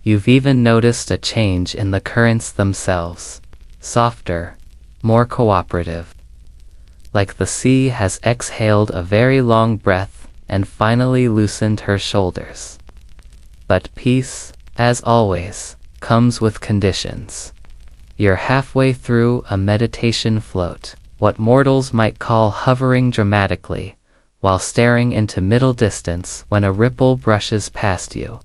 You've even noticed a change in the currents themselves. Softer, more cooperative. Like the sea has exhaled a very long breath and finally loosened her shoulders. But peace, as always, comes with conditions. You're halfway through a meditation float, what mortals might call hovering dramatically, while staring into middle distance when a ripple brushes past you.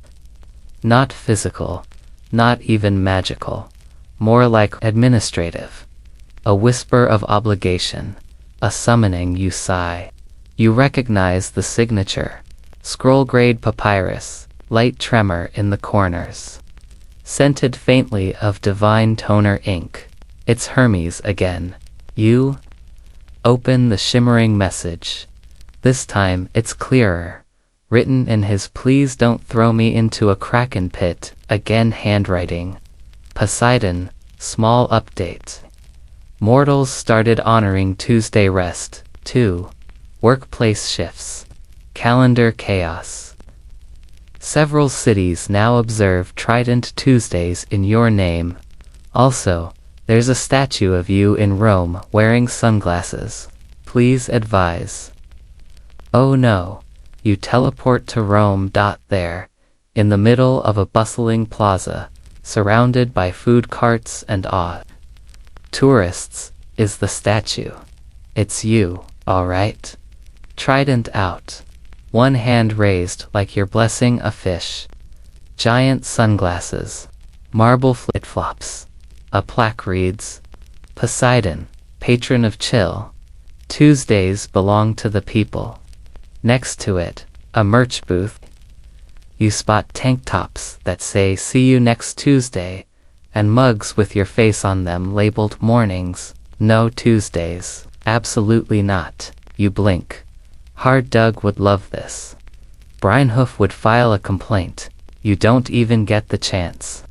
Not physical, not even magical, more like administrative. A whisper of obligation, a summoning. You sigh. You recognize the signature, scroll-grade papyrus, light tremor in the corners. Scented faintly of divine toner ink. It's Hermes again. You open the shimmering message. This time it's clearer, written in his "Please don't throw me into a kraken pit" again handwriting. Poseidon, small update. Mortals started honoring Tuesday rest, too. Workplace shifts. Calendar chaos. Several cities now observe Trident Tuesdays in your name. Also, there's a statue of you in Rome wearing sunglasses. Please advise. Oh no, you teleport to Rome. There, in the middle of a bustling plaza, surrounded by food carts and tourists, is the statue. It's you, all right? Trident out. One hand raised like you're blessing a fish. Giant sunglasses. Marble flip-flops. A plaque reads, Poseidon, patron of chill. Tuesdays belong to the people. Next to it, a merch booth. You spot tank tops that say "See you next Tuesday," and mugs with your face on them labeled "Mornings, no Tuesdays." Absolutely not. You blink. Hard Doug would love this. Brynhoof would file a complaint. You don't even get the chance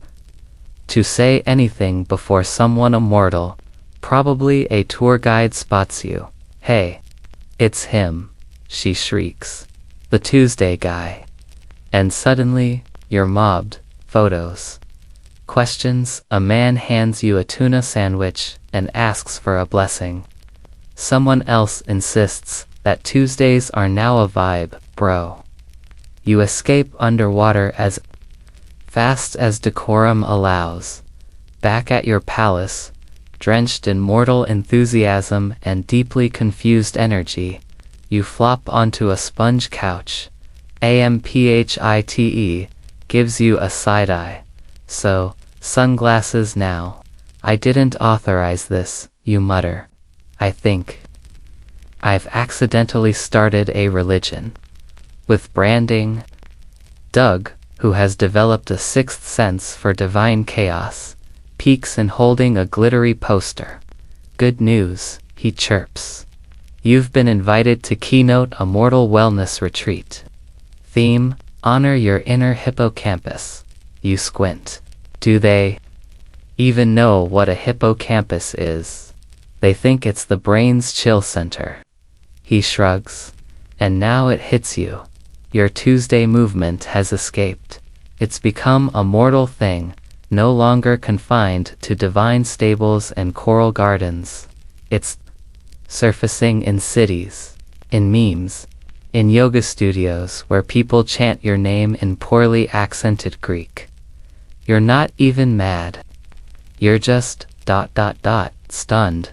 to say anything before someone immortal, probably a tour guide, spots you. Hey, it's him, she shrieks. The Tuesday guy. And suddenly, you're mobbed. Photos. Questions. A man hands you a tuna sandwich and asks for a blessing. Someone else insists that Tuesdays are now a vibe, bro. You escape underwater as fast as decorum allows. Back at your palace, drenched in mortal enthusiasm and deeply confused energy, you flop onto a sponge couch. AMPHITE gives you a side-eye. So, sunglasses now. I didn't authorize this, you mutter. I think I've accidentally started a religion. With branding. Doug, who has developed a sixth sense for divine chaos, peeks in holding a glittery poster. Good news, he chirps. You've been invited to keynote a mortal wellness retreat. Theme, honor your inner hippocampus. You squint. Do they even know what a hippocampus is? They think it's the brain's chill center. He shrugs. And now it hits you. Your Tuesday movement has escaped. It's become a mortal thing, no longer confined to divine stables and coral gardens. It's surfacing in cities, in memes, in yoga studios where people chant your name in poorly accented Greek. You're not even mad. You're just ... stunned.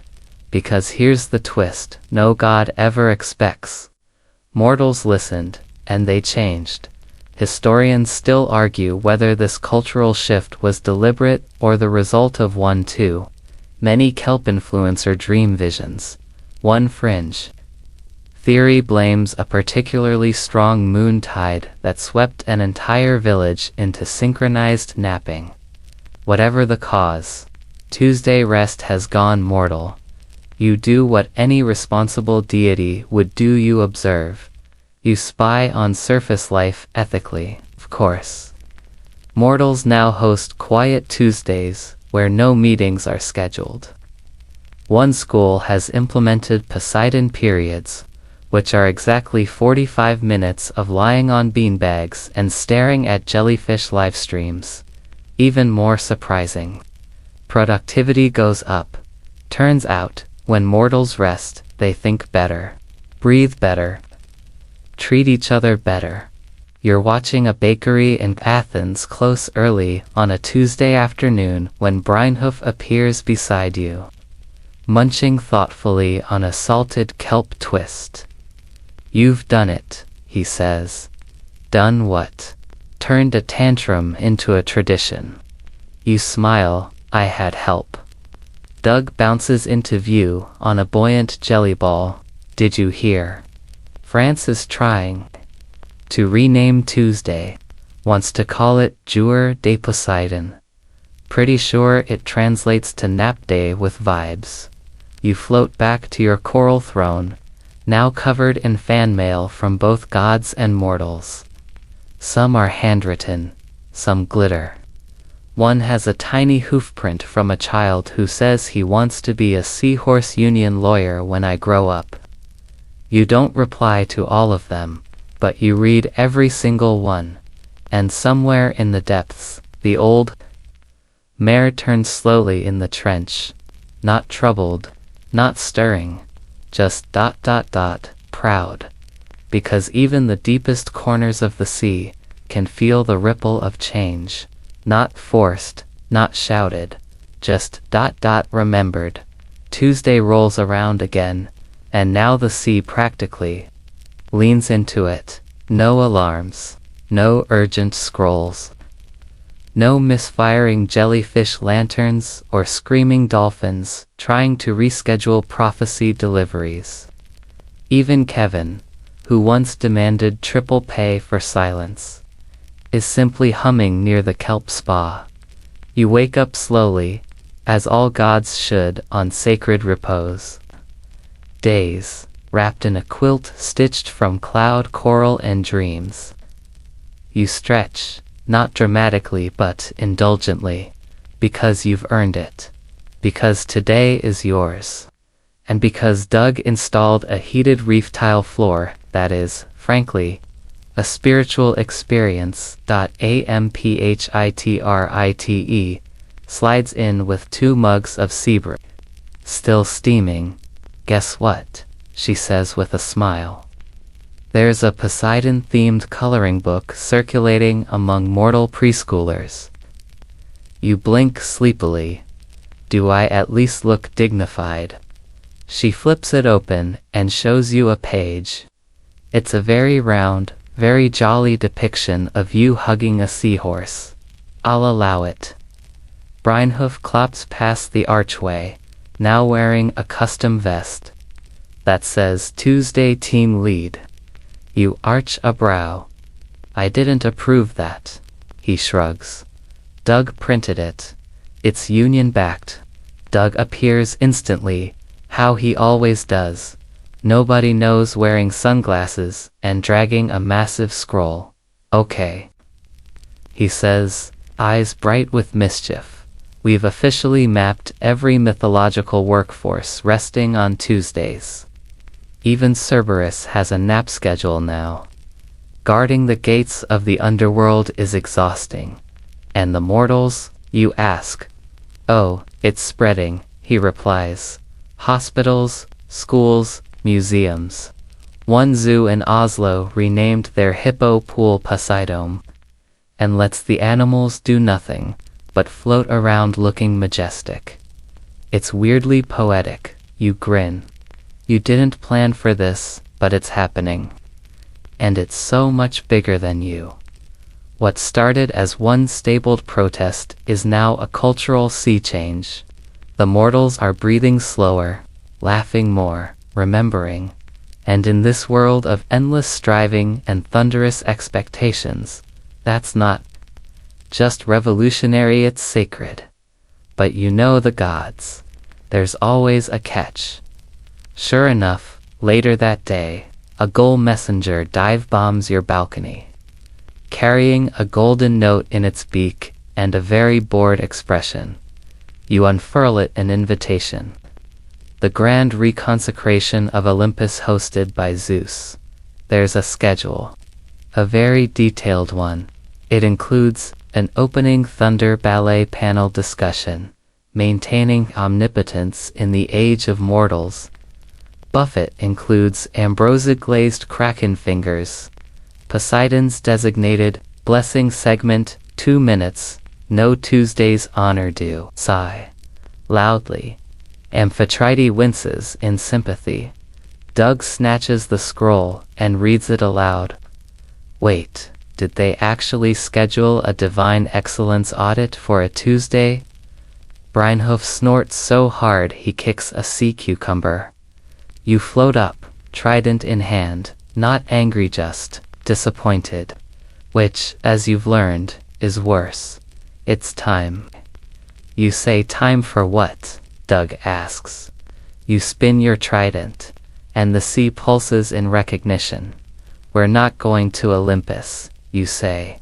Because here's the twist no god ever expects. Mortals listened, and they changed. Historians still argue whether this cultural shift was deliberate or the result of one too many kelp influencer dream visions. One fringe theory blames a particularly strong moon tide that swept an entire village into synchronized napping. Whatever the cause, Tuesday rest has gone mortal. You do what any responsible deity would do. You observe. You spy on surface life ethically, of course. Mortals now host quiet Tuesdays where no meetings are scheduled. One school has implemented Poseidon periods, which are exactly 45 minutes of lying on beanbags and staring at jellyfish live streams. Even more surprising, productivity goes up. Turns out, when mortals rest, they think better, breathe better, treat each other better. You're watching a bakery in Athens close early on a Tuesday afternoon when Breinhof appears beside you, munching thoughtfully on a salted kelp twist. You've done it, he says. Done what? Turned a tantrum into a tradition. You smile. I had help. Doug bounces into view on a buoyant jelly ball. Did you hear? France is trying to rename Tuesday. Wants to call it Jour de Poseidon. Pretty sure it translates to nap day with vibes. You float back to your coral throne, now covered in fan mail from both gods and mortals. Some are handwritten, some glitter. One has a tiny hoofprint from a child who says he wants to be a seahorse union lawyer when I grow up. You don't reply to all of them, but you read every single one. And somewhere in the depths, the old mare turns slowly in the trench. Not troubled, not stirring, just ... proud. Because even the deepest corners of the sea can feel the ripple of change. Not forced, not shouted, just ... remembered. Tuesday rolls around again, and now the sea practically leans into it. No alarms, no urgent scrolls, no misfiring jellyfish lanterns or screaming dolphins trying to reschedule prophecy deliveries. Even Kevin, who once demanded triple pay for silence, is simply humming near the kelp spa. You wake up slowly, as all gods should on sacred repose. Days, wrapped in a quilt stitched from cloud, coral, and dreams. You stretch, not dramatically but indulgently, because you've earned it. Because today is yours. And because Doug installed a heated reef tile floor that is, frankly, a spiritual experience. AMPHITRITE slides in with 2 mugs of sea brew. Still steaming. Guess what? She says with a smile. There's a Poseidon-themed coloring book circulating among mortal preschoolers. You blink sleepily. Do I at least look dignified? She flips it open and shows you a page. It's a very round, very jolly depiction of you hugging a seahorse. I'll allow it. Brynhoof clops past the archway, now wearing a custom vest that says Tuesday Team Lead. You arch a brow. I didn't approve that. He shrugs. Doug printed it. It's union-backed. Doug appears instantly, how he always does. Nobody knows, wearing sunglasses and dragging a massive scroll. Okay, he says, eyes bright with mischief. We've officially mapped every mythological workforce resting on Tuesdays. Even Cerberus has a nap schedule now. Guarding the gates of the underworld is exhausting. And the mortals, you ask? Oh, it's spreading, he replies. Hospitals, schools, museums. One zoo in Oslo renamed their hippo pool Poseidon, and lets the animals do nothing but float around looking majestic. It's weirdly poetic. You grin. You didn't plan for this, but it's happening. And it's so much bigger than you. What started as one stabled protest is now a cultural sea change. The mortals are breathing slower, laughing more, remembering. And in this world of endless striving and thunderous expectations, that's not just revolutionary, it's sacred. But you know the gods. There's always a catch. Sure enough, later that day, a gull messenger dive bombs your balcony, carrying a golden note in its beak and a very bored expression. You unfurl it, an invitation. The grand reconsecration of Olympus hosted by Zeus. There's a schedule. A very detailed one. It includes an opening thunder ballet panel discussion, maintaining omnipotence in the age of mortals. Buffet includes ambrosia glazed kraken fingers. Poseidon's designated blessing segment, 2 minutes, no Tuesday's honor due. Sigh. Loudly. Amphitrite winces in sympathy. Doug snatches the scroll and reads it aloud. Wait, did they actually schedule a divine excellence audit for a Tuesday? Brynhoof snorts so hard he kicks a sea cucumber. You float up, trident in hand, not angry, just disappointed. Which, as you've learned, is worse. It's time. You say, time for what? Doug asks. You spin your trident, and the sea pulses in recognition. We're not going to Olympus, you say.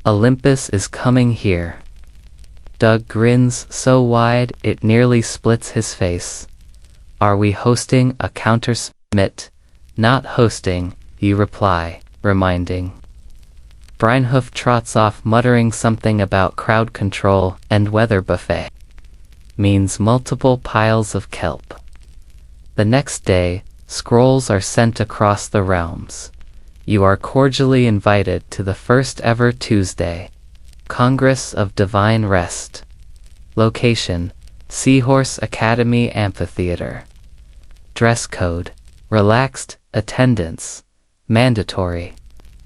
Olympus is coming here. Doug grins so wide it nearly splits his face. Are we hosting a counter-smit? Not hosting, you reply, reminding. Brynhoof trots off, muttering something about crowd control and weather buffet. Means multiple piles of kelp. The next day, scrolls are sent across the realms. You are cordially invited to the first ever Tuesday Congress of Divine Rest. Location: Seahorse Academy Amphitheater. Dress code: relaxed, attendance mandatory,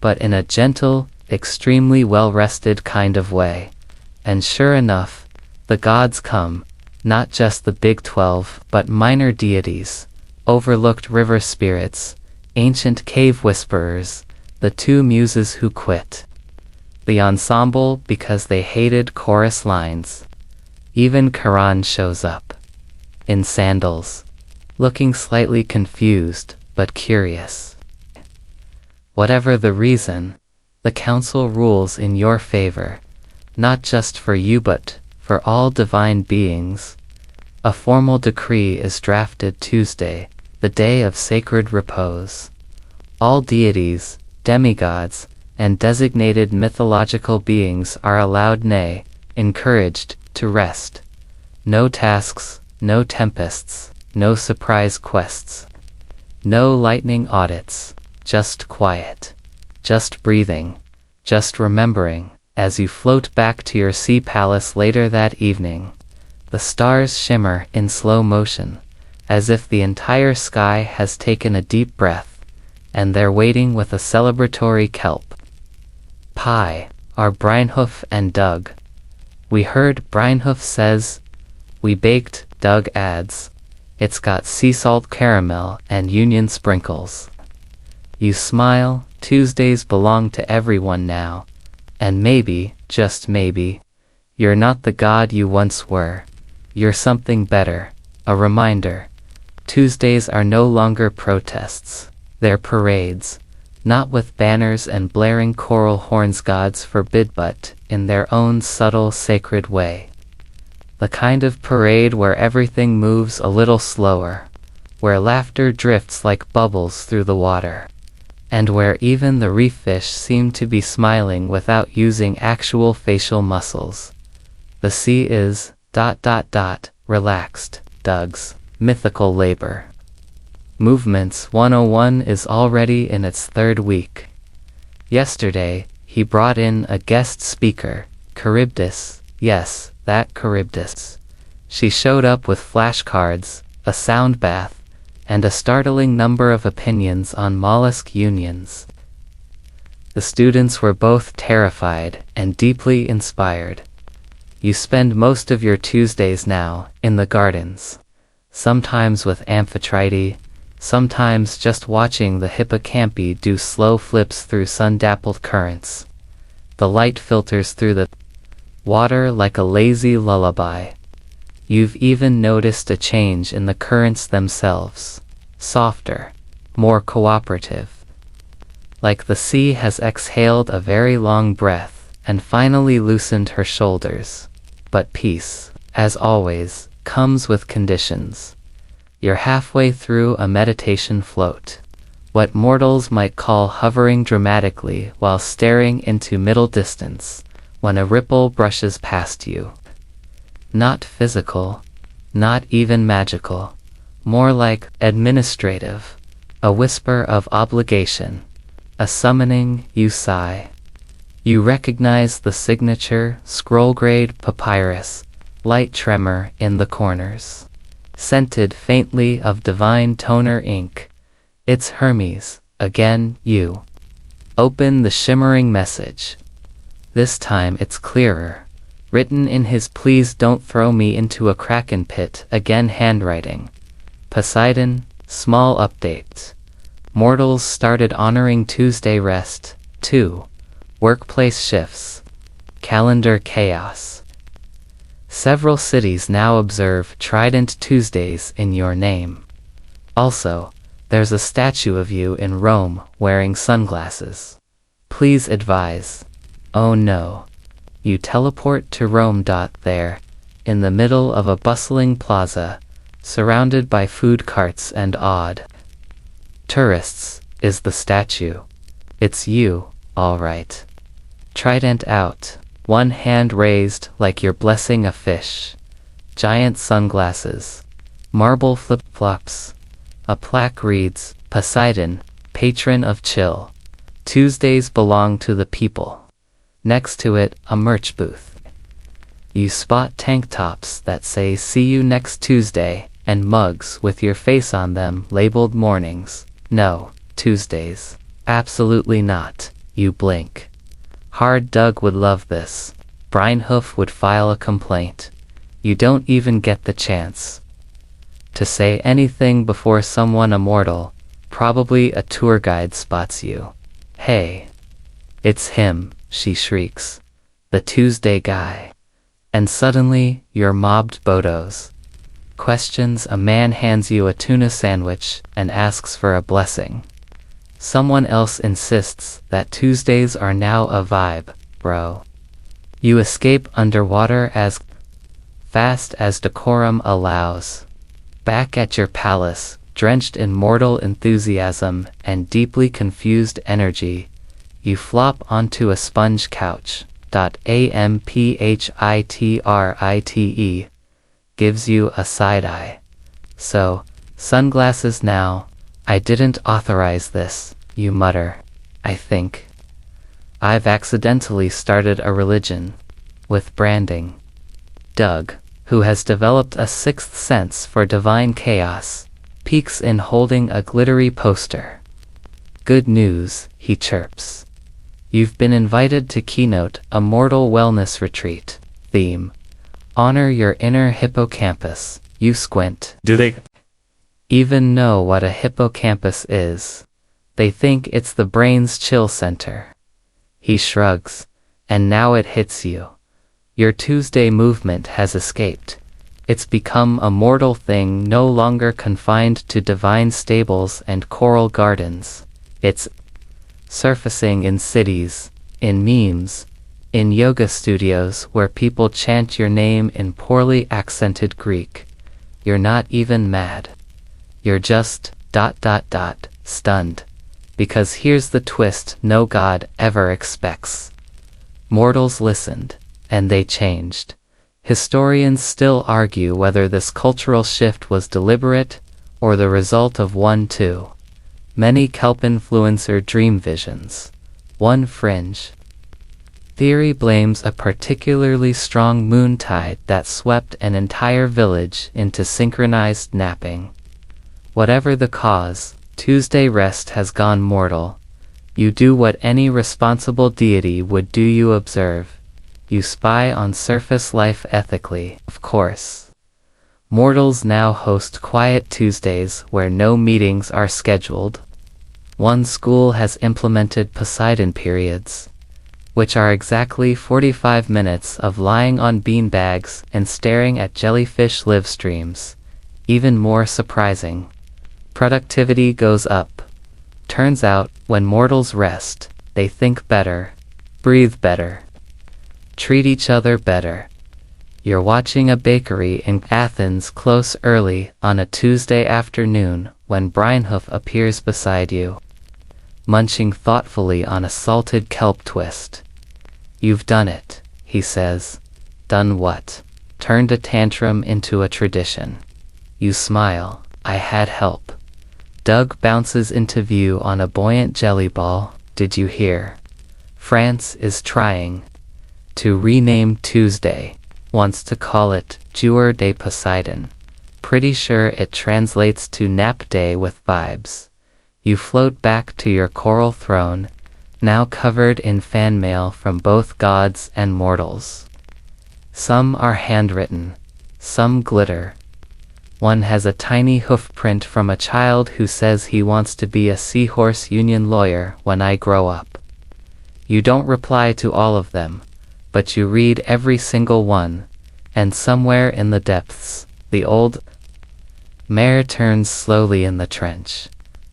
but in a gentle, extremely well-rested kind of way. And sure enough, the gods come, not just the Big 12, but minor deities, overlooked river spirits, ancient cave whisperers, the 2 muses who quit the ensemble because they hated chorus lines. Even Charon shows up. In sandals. Looking slightly confused, but curious. Whatever the reason, the council rules in your favor, not just for you but for all divine beings. A formal decree is drafted Tuesday, the day of sacred repose. All deities, demigods, and designated mythological beings are allowed, nay, encouraged, to rest. No tasks, no tempests, no surprise quests. No lightning audits. just quiet. Just breathing. Just remembering. As you float back to your sea palace later that evening, the stars shimmer in slow motion, as if the entire sky has taken a deep breath, and they're waiting with a celebratory kelp pie. Are Breinhoof and Doug. We heard, Breinhoof says. We baked, Doug adds. It's got sea salt caramel and Union sprinkles. You smile. Tuesdays belong to everyone now. And maybe, just maybe, you're not the god you once were. You're something better. A reminder. Tuesdays are no longer protests. They're parades. Not with banners and blaring choral horns gods forbid, but in their own subtle, sacred way. The kind of parade where everything moves a little slower, where laughter drifts like bubbles through the water, and where even the reef fish seem to be smiling without using actual facial muscles. The sea is, relaxed, Doug's mythical labor. Movements 101 is already in its third week. Yesterday, he brought in a guest speaker, Charybdis. Yes, that Charybdis. She showed up with flashcards, a sound bath, and a startling number of opinions on mollusk unions. The students were both terrified and deeply inspired. You spend most of your Tuesdays now in the gardens, sometimes with Amphitrite, sometimes just watching the hippocampi do slow flips through sun-dappled currents. The light filters through the water like a lazy lullaby. You've even noticed a change in the currents themselves. Softer, more cooperative. Like the sea has exhaled a very long breath and finally loosened her shoulders. But peace, as always, comes with conditions. You're halfway through a meditation float. What mortals might call hovering dramatically while staring into middle distance, when a ripple brushes past you. Not physical, not even magical, more like administrative, a whisper of obligation, a summoning. You sigh. You recognize the signature, scroll-grade papyrus, light tremor in the corners. Scented faintly of divine toner ink. It's Hermes, again. You open the shimmering message. This time it's clearer, written in his "Please don't throw me into a kraken pit again" handwriting. Poseidon, small updates. Mortals started honoring Tuesday rest, too. Workplace shifts. Calendar chaos. Several cities now observe Trident Tuesdays in your name. Also, there's a statue of you in Rome wearing sunglasses. Please advise. Oh no. You teleport to Rome. There, in the middle of a bustling plaza, surrounded by food carts and odd tourists, is the statue. It's you, all right. Trident out, one hand raised like you're blessing a fish. Giant sunglasses. Marble flip-flops. A plaque reads, Poseidon, patron of chill. Tuesdays belong to the people. Next to it, a merch booth. You spot tank tops that say "See you next Tuesday," and mugs with your face on them labeled "Mornings." No, Tuesdays. Absolutely not. You blink. Hard. Doug would love this. Breinhoof would file a complaint. You don't even get the chance to say anything before someone immortal, probably a tour guide, spots you. Hey. It's him, she shrieks. The Tuesday guy. And suddenly, you're mobbed. Bodos. Questions. A man hands you a tuna sandwich and asks for a blessing. Someone else insists that Tuesdays are now a vibe, bro. You escape underwater as fast as decorum allows. Back at your palace, drenched in mortal enthusiasm and deeply confused energy, you flop onto a sponge couch. Amphitrite gives you a side-eye. So, sunglasses now. I didn't authorize this. You mutter. I think. I've accidentally started a religion. With branding. Doug, who has developed a sixth sense for divine chaos, peeks in holding a glittery poster. Good news, he chirps. You've been invited to keynote a mortal wellness retreat. Theme. Honor your inner hippocampus. You squint. Do they Even know what a hippocampus is? They think it's the brain's chill center. He shrugs. And now it hits you. Your Tuesday movement has escaped. It's become a mortal thing no longer confined to divine stables and coral gardens. It's surfacing in cities, in memes, in yoga studios where people chant your name in poorly accented Greek. You're not even mad. You're just ... stunned. Because here's the twist no god ever expects. Mortals listened, and they changed. Historians still argue whether this cultural shift was deliberate, or the result of one too many kelp influencer dream visions. One fringe theory blames a particularly strong moon tide that swept an entire village into synchronized napping. Whatever the cause, Tuesday rest has gone mortal. You do what any responsible deity would do. You observe. You spy on surface life ethically, of course. Mortals now host quiet Tuesdays where no meetings are scheduled. One school has implemented Poseidon periods, which are exactly 45 minutes of lying on beanbags and staring at jellyfish live streams. Even more surprising, productivity goes up. Turns out, when mortals rest, they think better, breathe better, treat each other better. You're watching a bakery in Athens close early on a Tuesday afternoon when Brynhoof appears beside you, munching thoughtfully on a salted kelp twist. You've done it, he says. Done what? Turned a tantrum into a tradition. You smile. I had help. Doug bounces into view on a buoyant jelly ball. Did you hear? France is trying to rename Tuesday. Wants to call it Jour de Poseidon. Pretty sure it translates to nap day with vibes. You float back to your coral throne, now covered in fan mail from both gods and mortals. Some are handwritten, some glitter. One has a tiny hoof print from a child who says he wants to be a seahorse union lawyer when I grow up. You don't reply to all of them, but you read every single one, and somewhere in the depths, the old mare turns slowly in the trench.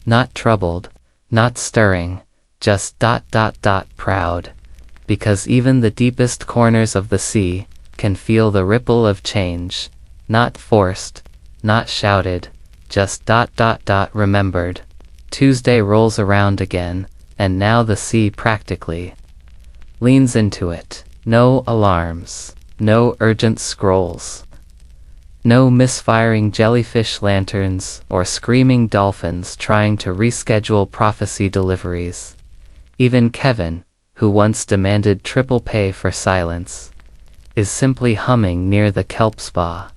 Not troubled, not stirring, just ... proud. Because even the deepest corners of the sea can feel the ripple of change. Not forced, not shouted, just ... remembered. Tuesday rolls around again, and now the sea practically leans into it. No alarms, no urgent scrolls. No misfiring jellyfish lanterns or screaming dolphins trying to reschedule prophecy deliveries. Even Kevin, who once demanded triple pay for silence, is simply humming near the kelp spa.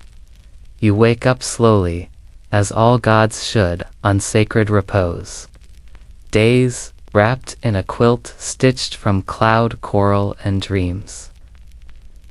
You wake up slowly, as all gods should, on sacred repose. Days, wrapped in a quilt stitched from cloud, coral, and dreams.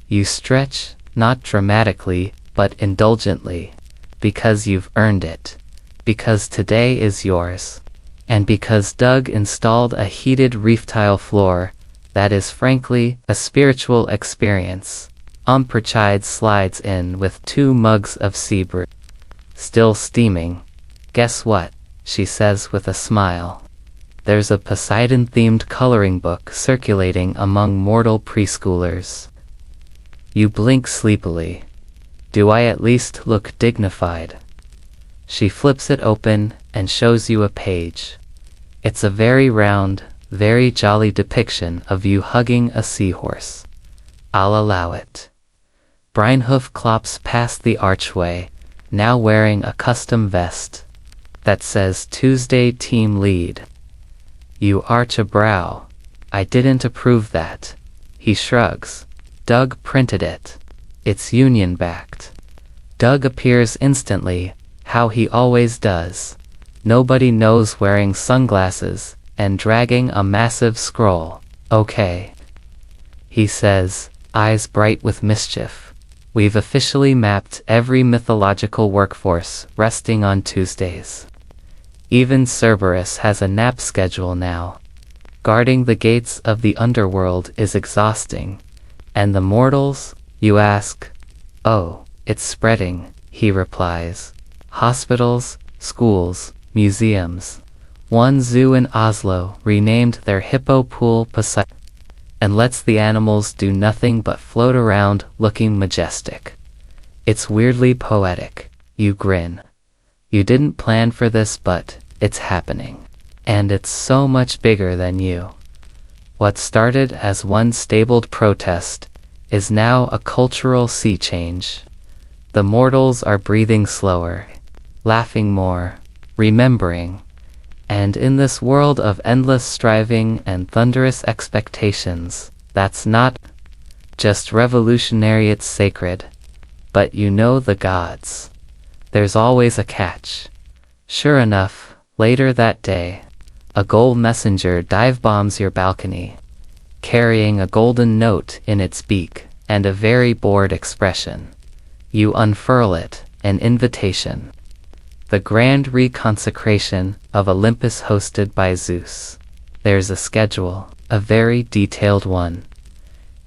You stretch, not dramatically, but indulgently, because you've earned it, because today is yours, and because Doug installed a heated reef tile floor that is frankly a spiritual experience. Umperchide slides in with 2 mugs of sea brew. Still steaming. Guess what? She says with a smile. There's a Poseidon-themed coloring book circulating among mortal preschoolers. You blink sleepily. Do I at least look dignified? She flips it open and shows you a page. It's a very round, very jolly depiction of you hugging a seahorse. I'll allow it. Brynhoof clops past the archway, now wearing a custom vest that says Tuesday Team Lead. You arch a brow. I didn't approve that. He shrugs. Doug printed it. It's union-backed. Doug appears instantly, how he always does. Nobody knows, wearing sunglasses and dragging a massive scroll. Okay, he says, eyes bright with mischief. We've officially mapped every mythological workforce resting on Tuesdays. Even Cerberus has a nap schedule now. Guarding the gates of the underworld is exhausting. And the mortals, you ask? Oh, it's spreading, he replies. Hospitals, schools, museums. One zoo in Oslo renamed their hippo pool Poseidon, and lets the animals do nothing but float around looking majestic. It's weirdly poetic. You grin. You didn't plan for this, but it's happening. And it's so much bigger than you. What started as one stabled protest is now a cultural sea change. The mortals are breathing slower, laughing more, remembering. And in this world of endless striving and thunderous expectations, that's not just revolutionary, it's sacred. But you know the gods. There's always a catch. Sure enough, later that day, a gold messenger dive-bombs your balcony, carrying a golden note in its beak and a very bored expression. You unfurl it, an invitation. The grand reconsecration of Olympus hosted by Zeus. There's a schedule, a very detailed one.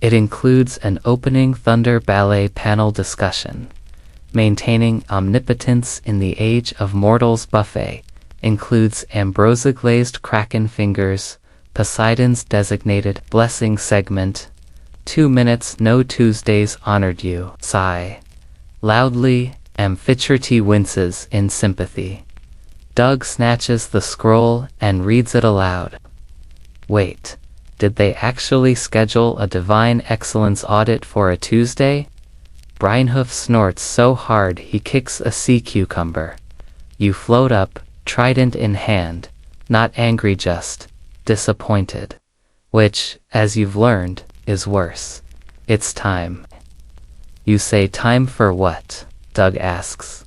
It includes an opening thunder ballet panel discussion. Maintaining omnipotence in the age of mortals buffet includes ambrosia-glazed kraken fingers, Poseidon's designated blessing segment. 2 minutes no Tuesdays honored you. Sigh. Loudly, Amphitrite winces in sympathy. Doug snatches the scroll and reads it aloud. Wait, did they actually schedule a divine excellence audit for a Tuesday? Brynhoof snorts so hard he kicks a sea cucumber. You float up, trident in hand, not angry, just disappointed. Which, as you've learned, is worse. It's time. You say, time for what? Doug asks.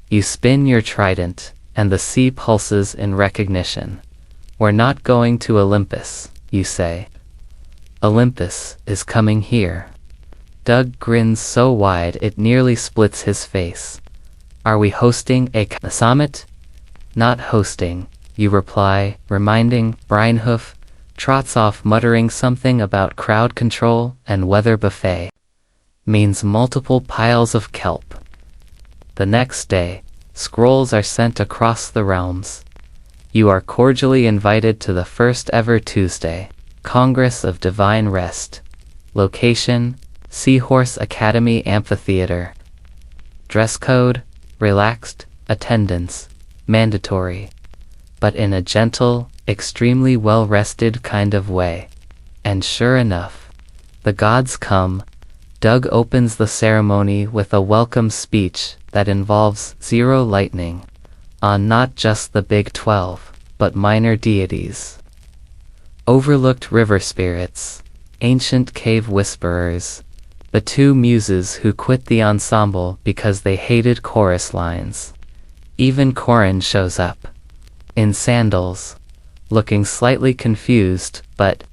You spin your trident, and the sea pulses in recognition. We're not going to Olympus, you say. Olympus is coming here. Doug grins so wide it nearly splits his face. Are we hosting a summit? Not hosting, you reply, reminding. Brynhoof trots off muttering something about crowd control and weather buffet. Means multiple piles of kelp. The next day, scrolls are sent across the realms. You are cordially invited to the first ever Tuesday Congress of Divine Rest. Location, Seahorse Academy Amphitheater. Dress code, relaxed, attendance, mandatory. But in a gentle, extremely well-rested kind of way. And sure enough, the gods come. Doug opens the ceremony with a welcome speech that involves zero lightning on not just the Big 12, but minor deities. Overlooked river spirits, ancient cave whisperers, the 2 muses who quit the ensemble because they hated chorus lines. Even Corin shows up. In sandals, looking slightly confused, but